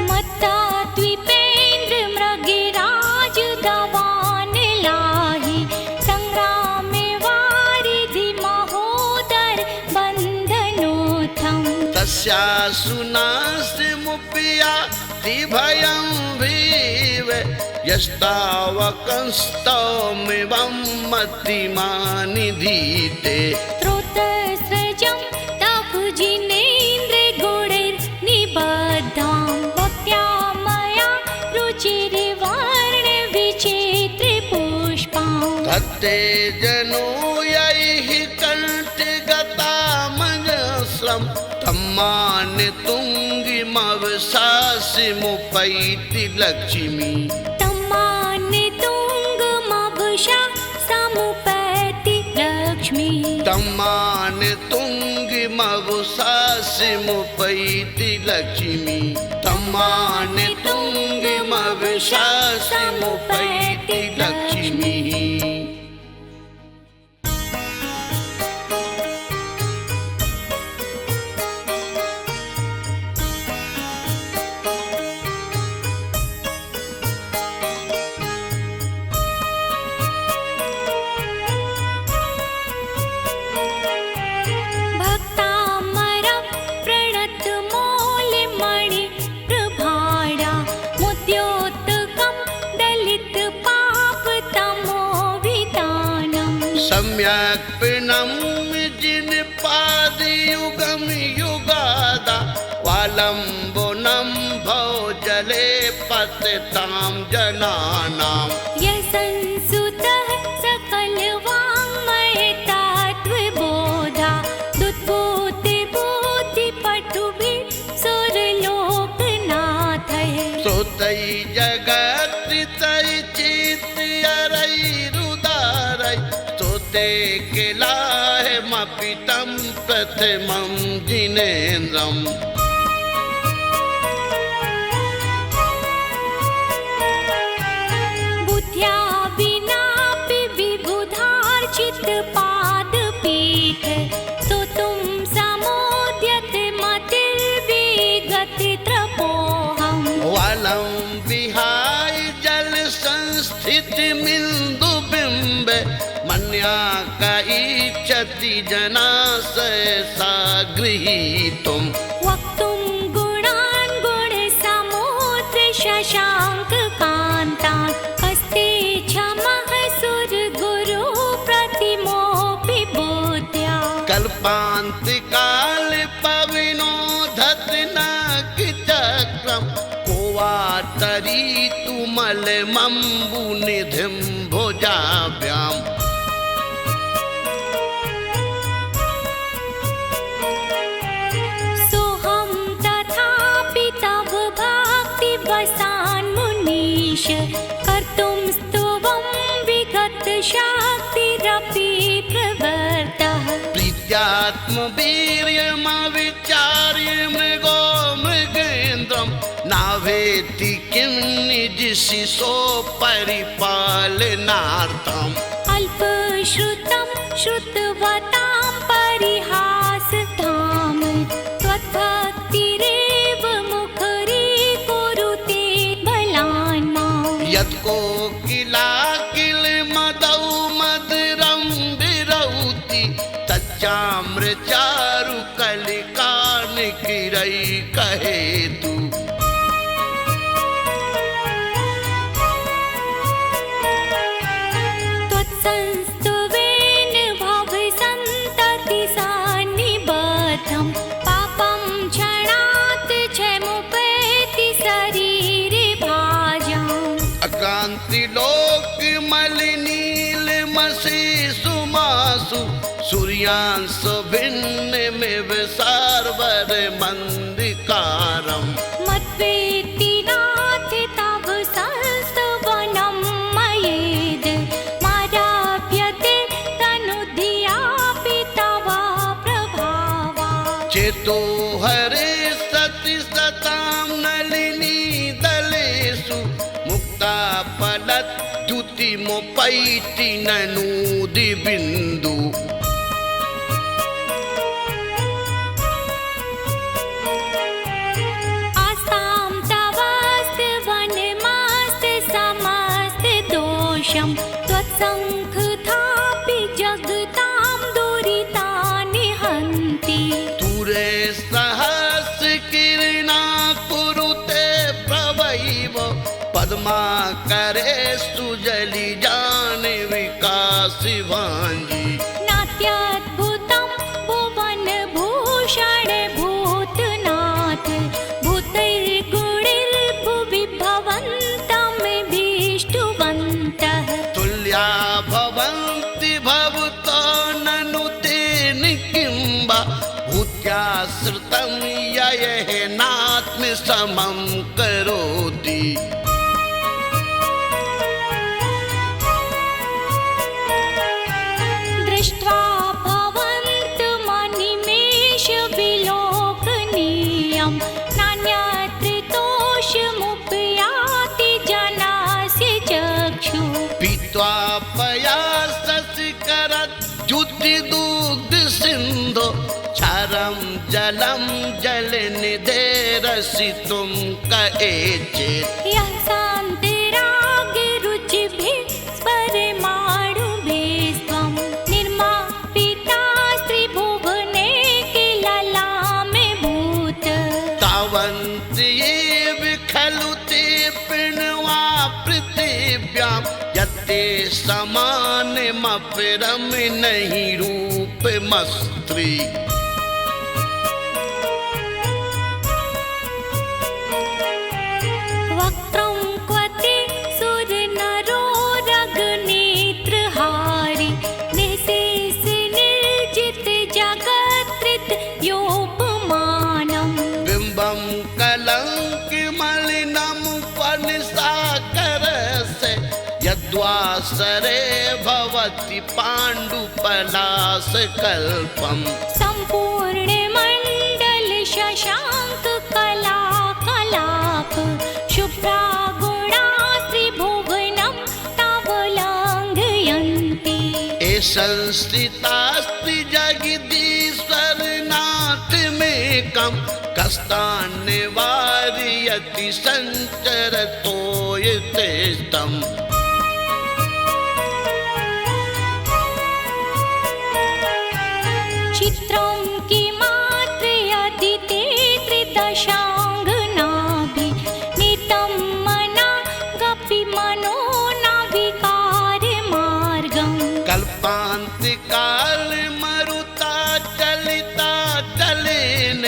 मत्ता द्वीपेन्द्र मृगिराज दवान लाहि संग्रामे वारिधि महोदर बन्धनोत्थम् तस्या सुनास्मुपया भयं यस्तावकंस्तौमिवं मतिमानिधीते स्रोतस्रजं तव जिनेन्द्रगुणैर्निबद्धां भक्त्या मया रुचिर्वर्णविचित्रपुष्पां धत्ते जनो यैः कण्ठगतामजस्रं तम्मानतुङ्गिमवशासिमुपैति लक्ष्मी तम्मानतुङ्गमवशा समुपैति लक्ष्मी तम्मानतुङ्गिमवशासिमुपैति लक्ष्मी तम्मानतुङ्गिमवशासिमुपैति लक्ष्मी सम्यक् प्रणम्य जिन पादयुगं युगादा वालम्बनं भवजले पतितां जनानां यशंसुतः सकलवाङ्मयतत्त्वबोधा दुद्बुद्धिबुद्धिपटुभिः सुरलोकनाथैः श्रुतैः जगत्कृतैः चित्तयरैरुदारैः स्तुते किलाहमपि तं प्रथमं जिनेन्द्रम् बुद्ध्या विनापि विबुधार्चितपादपीठ स्तोतुं समोद्यते मतिर्विगतित्रपोऽहम् वालं विहाय जलसंस्थितिमिन्दुबिम्बे मन्याकैच्छति जनाशयसा गृहीतुम् वक्तुं गुणान् गुणसमुद्रशशाङ्ककान्तान् हस्ते क्षमः सुरगुरु प्रतिमोऽपि बुद्ध्या कल्पान्तिकाले पविनोदति नागचक्रं को वा तरीतुमलमम्बुनिधिं भुजाभ्याम् सोऽहं तथापि तव भक्तिवशान्मुनीश कर्तुं स्तुवं विगतशक्तिरपि प्रवर्तः प्रीत्यात्मवीर्यमविचार्य मृगो मृगेन्द्रं नावेति किं निजशिशो परिपालनार्थम् अल्पश्रुतं श्रुतवतां परिहासधाम त्वद्भक्तिरेव मुखरीकुरुते बलान् माम् यत्कोकिलाकिलमदौ मधुरं विरौति तच्चाम्रचारुकलिकानिकिरैकहेतु त्वत्संस्तुवेन भवसन्ततिसान्निबद्धं पापं क्षणात् क्षमुपेति शरीरे भाजाम् अक्रान्तिलोकमलिनीलमशिशुमासु सूर्यांशु भिन्नमिव सार्वरमन्दिकारम् मद्वेति नाथ तव संस्तवनं मयेद् माराभ्यते तनुधियापि तव प्रभावात् चेतो हरे सति सतां नलिनी दलेषु मुक्ता फलद्युतिमुपैति ननूदि बिन्दु आस्तां तवस्त्वनमस्ति समस्तदोषं त्वत्सङ्घापि जगतां दुरितानि हन्ति दूरे सहस्रकिरणा कुरुते प्रवैव पद्म क्षमा करे सुजली जान विकास भांजी नात्याद्भुतं भुवन भूषण भूतनाथ भूतैर्गुणैर्भुवि भवन्तमभीष्टवन्तः तुल्या भवन्ति भवतो ननु तेन किंबा भूत्याश्रितं ययः नात्मसमं करोति दृष्ट्वा भवन्तमनिमेषविलोकनीयं नान्यत्रितोषमुपयाति जनास्य चक्षुः पीत्वा पयाससिकरद्युतिदुग्ध सिन्धो क्षारं जलं जलनिधेरसितुं कएचित् यः शान्तिरागरुचिभिः स्फुरमाणुभिस्त्वं निर्मापिता त्रिभुवने किल लामिभूत तावन्ति एव खलु ते पिण्वा पृथिव्यां यत्ते समानमपरं नहि रूपमस्त्री वक्त्रं क्वते सुरनरो रगनेत्रहारी निशेष निर्जित जगत्कृत योपमानं बिम्बं कलङ्कमलिनं फणसाकरस्य यद्वासरे भवति पाण्डुपलाशकल्पम् सम्पूर्णमण्डल शशाङ्क कलाकलाप शुभ्रा गुणा त्रिभुवनं तावलङ्घयन्ति संस्थितास्ति जगदीश्वरनाथमेकं कष्टान् निवारयति सञ्चरतो यथेष्टम् चित्रं किमात्रयदिते त्रिदशाङ्गनाभि नीतं मना गपि मनो नाविकारमार्गम् कल्पान्तिकालमरुता चलिता चलेन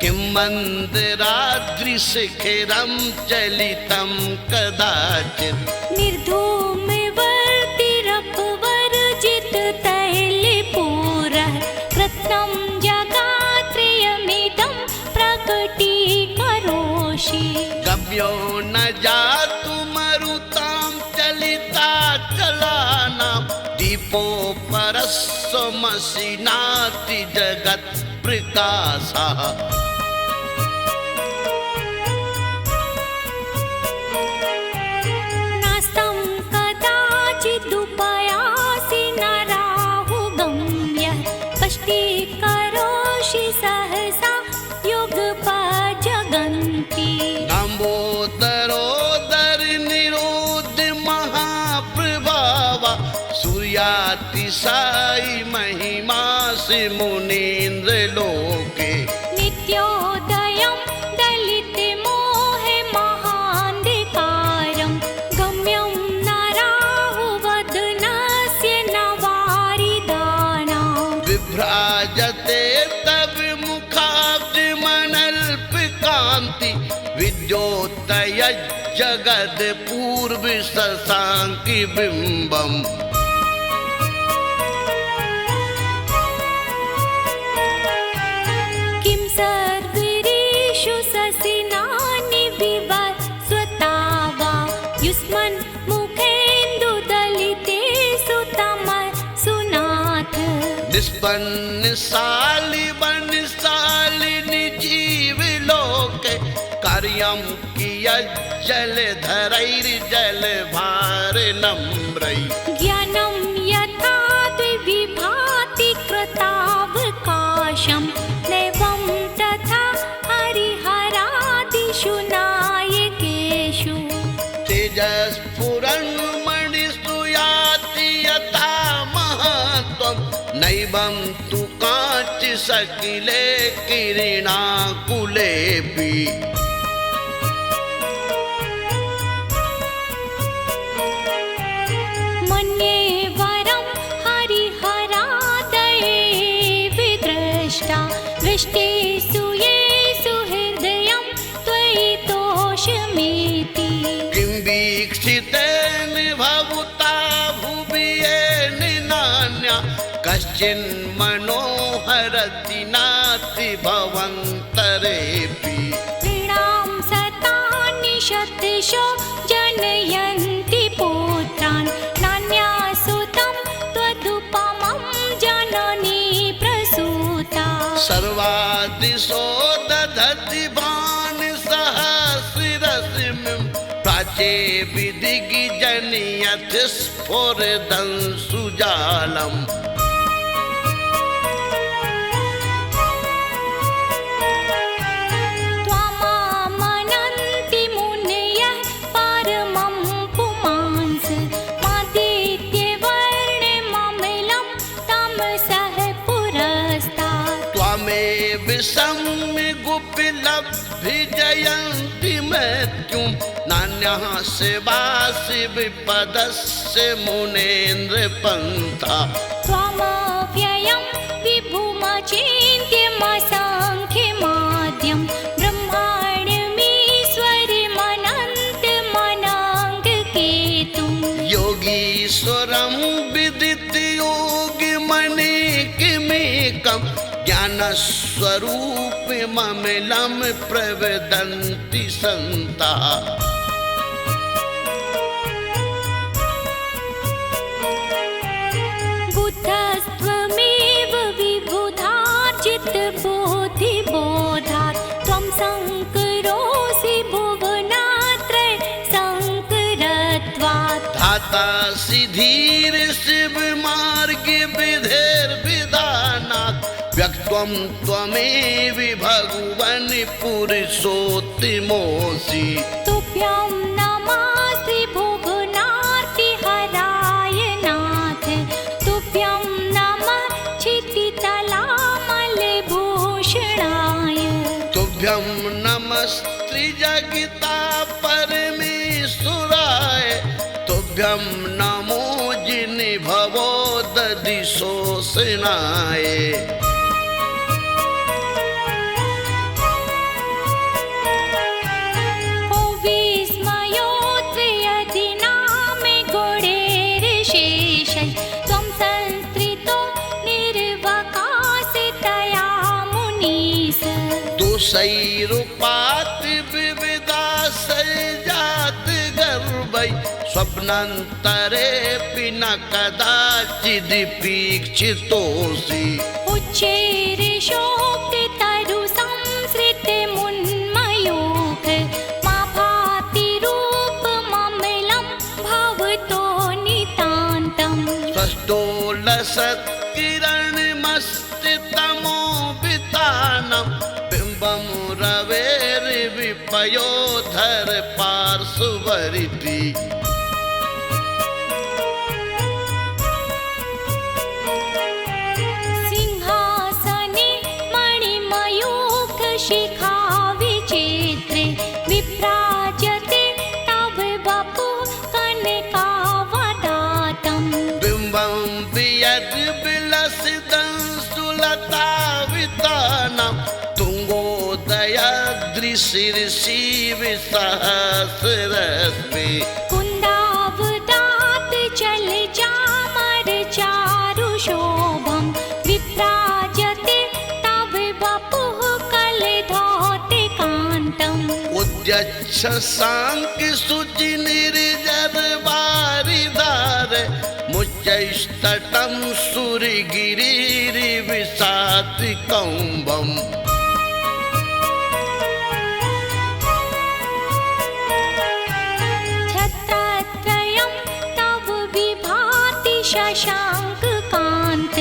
किं मन्दराद्रिशिखिरं चलितं कदाचित् निर्धूमवर्तिरपवर्जित तैलपूरः कृत्स्नं जगात्रयमिदं प्रकटीकरोषि गम्यो न जातु मरुतां चलिता चलानां दीपोपरस्वमसि नाति जगत्प्रकाशः नास्तं कदाचिदुपयासि नराहुगम्य कष्टीकरोषि सहसा युगपजगन्ति लम्बोदरोदर निरोध महाप्रभाव सूर्यातिशायि महिमासि मुनीन्द्र लोके नित्योदयं दलितमोहे महान्धिकारं गम्यं नराहुवदनस्य नवारिदानां विभ्राजते तव मुखाब्जमनल्पकान्ति विद्योतय जगद पूर्व शशाङ्कि बिम्बम् किं सर्वरीषु ससिनानि विवस्वता वा युष्मन् मुखेन्दुदलितेषु तमसुनाथ निष्पन्नशालि वनशालिनि जीवलोके कार्यं कियज्जलधरैर्जलभारनम्रै ज्ञानं यथा द्विविभाति कृतावकाशं नैवं तथा हरिहरादिषु नायकेषु तेजस्फुरन्मणिषु याति यथा महत्त्वं नैवं तु काचि सकिले किरणाकुलेऽपि दृष्टेषु येषु हृदयं त्वयि तोषमेति किं वीक्षितेन भवता भुवि येन नान्या कश्चिन्मनोहरति नास्ति भवन्तरेऽपि नृणां सतानि शतशो जनयन्ति पुत्रान् नान्यासुतं त्वदुपमं जननी प्रसूता सर्वादिशो दधति भानुसहस्ररश्मिं प्राचे विदिग्जनयत् स्फुरदंशुजालम् त्वमामनन्ति मुनयः परमं पुमांस मादित्यवर्णममिलं तमसः पुरस्तात् त्वमेव सम्यगुपलब्धिजयन्ति मृत्युं नान्यः शिवासि विपदस्य मुनेन्द्रपन्था त्वमव्ययं विभुमचिन्त्यमसङ्ख्यमाद्यं ब्रह्माण्डमीश्वरमनन्तमनाङ्गकेतुं योगीश्वरं विदितयोगिमनेकमेकं ज्ञानस्वरूपममिलं प्रवदन्ति सन्तः बुद्धस्त्वमेव विबुधार्जितबुद्धिबोधात् त्वं शङ्करोऽसि भुवनात्रय शङ्करत्वात् धातासि धीर शिवमार्गे विधिर्विधानात् व्यक्त्वं त्वमेव भगवन् पुरुषोत्तमोऽसि तुभ्यं नमस्ते भुवनार्तिहराय नाथ तुभ्यं नमः क्षितितलामलभूषणाय तुभ्यं नमस्त्रिजगिता परमेश्वराय तुभ्यं नमो जिनभवो दधिशोषणाय ओ विस्मयोऽत्रयदिनामे गुणैर्शेषैः त्वं संस्कृतो निर्वकाशितया मुनीश दोषैरुपात् विविधाशैर्जात गर्वै स्वप्नान्तरेऽपि न कदाचिदपीक्षितोऽसि उच्चैर्षोक्तितरुसंसृतिमुन्मयूख मा भाति रूपममिलं भवतो नितान्तम् स्वष्टोलसत्किरणमस्तितमो वितानं बिम्बं रवेर्विपयोधर पार्श्ववर्ति सिंहासने मणिमयूखशिखा विचित्रे विभ्राजते तव वपुः कनकावदातम् बिम्बं वियद्विलसितंसुलतावितानं तुङ्गोदयाद्रिशिरसि कुन्दावदात् चलचामर चारुशोभं विभ्राजते तव वपुः कलधौतिकान्तम् उद्यच्छ शाङ्कशुचिनिर्जरवारिधार मुच्चैस्तटं सुरगिरिर्विशातिकौम्बम् छत्रत्रयं तव विभाति शशाङ्ककान्त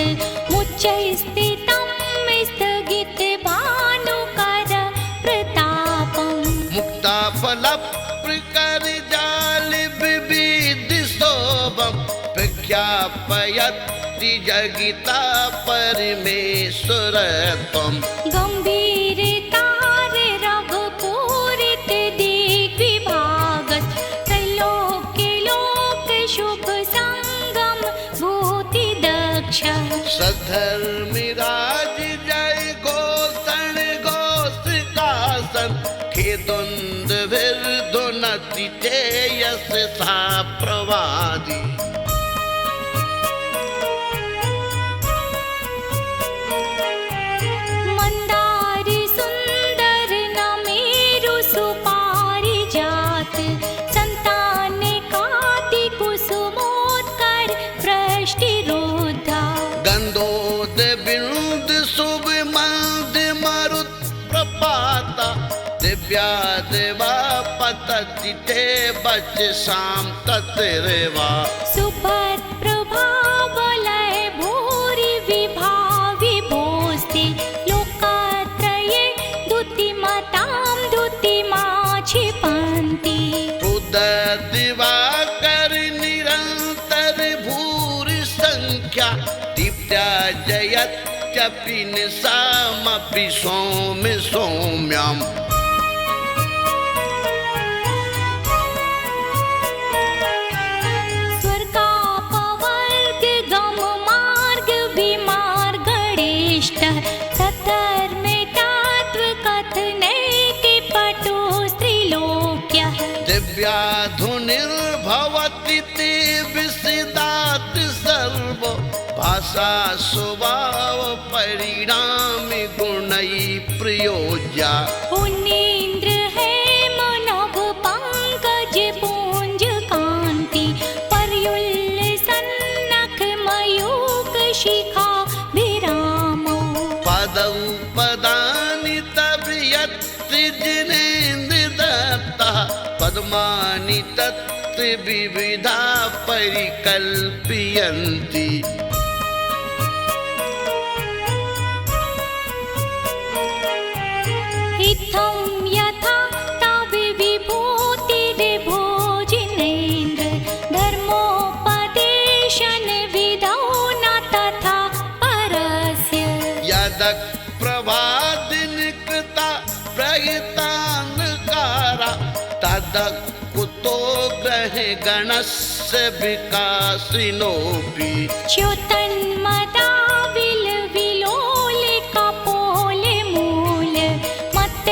मुच्चैस्थितं स्थगितभानुकर प्रतापम् मुक्ताफलप्रकरजालविविधशोभं प्रख्यापयति जगिता परमेश्वरत्वम् गम्भीरतार रघुपूरित दिग्विभागत् त्रैलोक्य लोक शुभ संगम भूति दक्ष सधर्मिराज जय घोष भेदुन्दभिर्धुनति ते यस्य सा प्रवादी मंदारी सुंदर न मेरु सुपारिजात संतान काति कुसुमोत्कर वृष्टिरोधा गंधोद बिंद शुभ मंद मरुत प्रपाता दिव्या देवा पतति ते बच शाम तत्रेवा सुपथ प्रभावलय भूरि विभावि भोस्ति लोकत्रये दुतिमतां दुतिमा क्षिपन्ति दिवाकर निरंतर भूरि संख्या दीप्त्या जयत्यपि निशामपि सौम्य सौम्यम् स्वर्गापवर्ग गम मार्ग विमार्गणेष्ट सधर्मे तत्त्व कथनैति पटु स्त्रीलोक्यः दिव्याधुनिर्भवति ते विसिदात् सर्व भाषा स्वभाव परिणामि गुणै प्रयोज्या उन्नीन्द्र हेम नभ पंकज पुंज कांति पर्युल्ल सन्नख मयूक शिखा विरामो पदौ पदानि तव यत्र जिनेन्द्र दत्तः पद्मानि तत्र विविधा परिकल्पयन्ति इत्थं यथा तव विभूतिर्भोजिनेन्द्र धर्मोपदेशन विधौ न तथा परस्य यदक् प्रभादिनिकृता प्रहितान्कारा तदक् कुतो ग्रहे गणस्य विकासिनोऽपि च्युतन्मदा विलोल कपोल मूल मत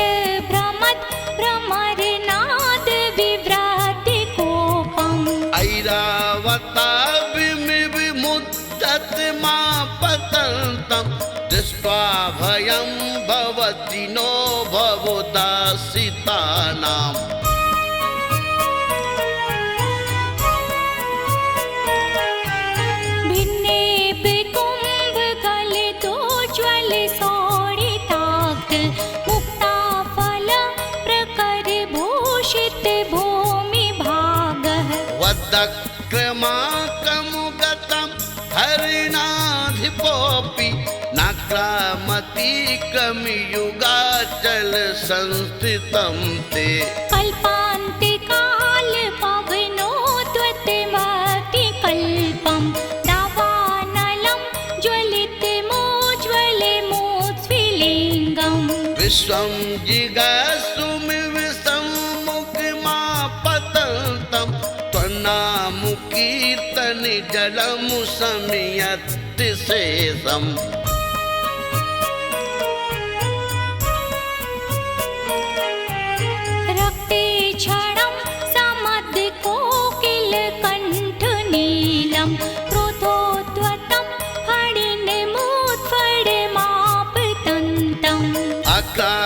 भ्रमत भ्रमरनाद विव्रति कोपम् ऐरावता विमुद्यत मा पतन्तं दृष्ट्वा भयं भवति नो भवोदासितानाम् कुंभकलितोज्ज्वल शोणिताक्ट मुक्ता फल प्रकर भूषित भूमि भागः वदक्रमाकमुगतं हरिणाधिपोऽपि नाक्रामतीकमियुगाचल संस्थितं ते कल्पान्ते काल पवनोद्वतमति कल्पं दावानलं ज्वलितमोज्ज्वलमोत्स्फुलिङ्गम् विश्वं जिगासुमिविसम्मुखमापतन्तं त्वन्नामुकीर्तने जलमु समियत्ति शेषम् रक्ते क्षणं समद्कोकिलकण्ठनीलं क्रोधोद्वतं फणिनिमुत्फणमापतन्तम् अकामतीकमियुगे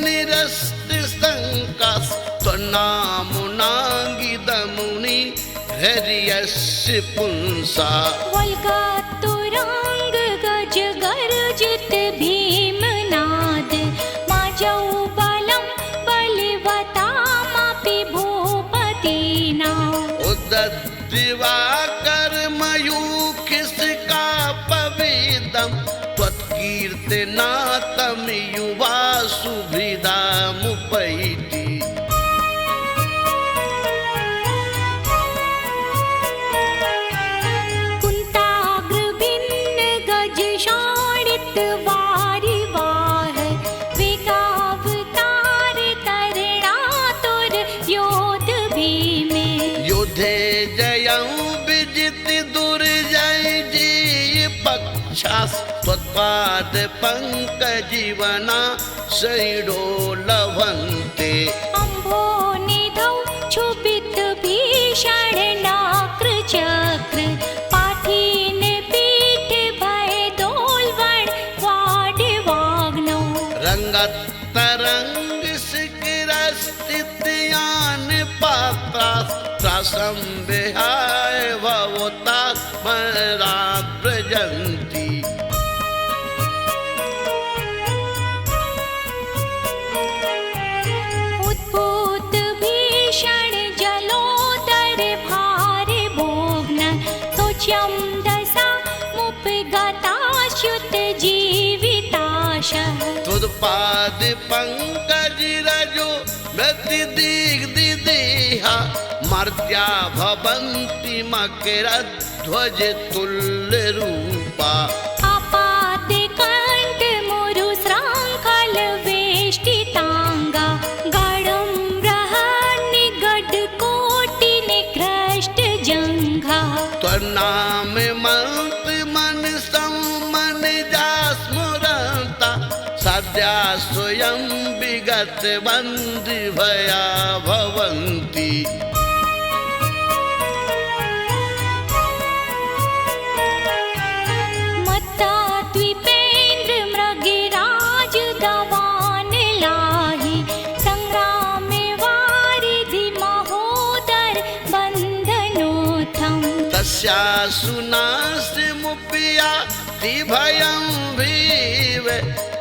निरस्तशङ्कास् त्वन्नामुनाङ्गिदमुनि हर्यस्य पुंसा वल्गतुरङ्ग गज गर्जित भीमनाद माजौ बलं बलवतामपि भूपतीनाम् उदद्दिवाकर मयूखिसका पविदं त्वत्कीर्तनातं युवा सुहृदामुपैति कुन्ताग्रभिन्न गज शोणित वारिवाह वेगावतार तरणातुर योध भीमे युद्धे जयं विजित दुर्जय जीय पक्षास् त्वत्पाद पंकजीवना सैडो लभन्ते अम्भो निधौ क्षुभित भीषण नाक्र चक्र पाठीन पीठ भय दोलवण वाड वाग्नौ रंगत तरंग शिखरस्थित्यान पात्रा त्रासं विहाय भवता मरात् व्रजन्ति उद्भूत भीषण जलोदर भार भोग्न शोच्यं दशा मुपगताच्युत जीविताशः त्वत्पाद पंकज रजो व्यतिदिग्दिदेहा मर्त्या भवन्ति मकरध्वज तुल्यरूपा आपादकण्ठ मुरु श्रृङ्खल वेष्टिताङ्गा गाढं बृहन्निगड कोटि निकृष्ट जङ्घा त्वन्नाम मंत्र मनसं मनजा स्मरन्ता सद्या स्वयं विगत बन्धि भया भवन्ति मत्ता द्विपेन्द्र मृगराज दवान लाहि संग्राम वारिधि महोदर बन्धनोत्थम् तस्या सुनास्मुपया भयं भीव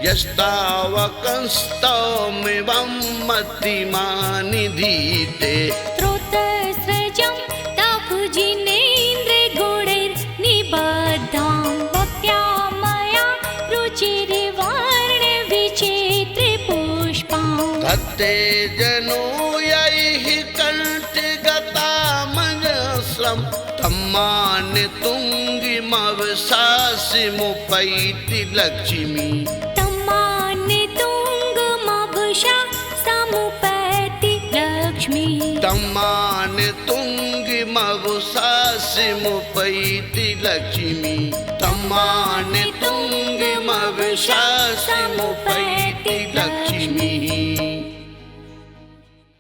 यस्तावकंस्तौमिवं मतिमानिधीते स्रोतस्रजं तव जिनेन्द्र गुणैर्निबद्धां भक्त्या मया रुचिर्वर्ण विचित्र पुष्पां धत्ते जनो यैः कण्ठगतामजस्रं तम्मान तुङ्गिमवशासिमुपैति लक्ष्मी तम्मान तुङ्गमवशा समुपैति लक्ष्मी तम्मान तुङ्गिमवशासिमुपैति लक्ष्मी तम्मान तुङ्गिमवशासिमुपैति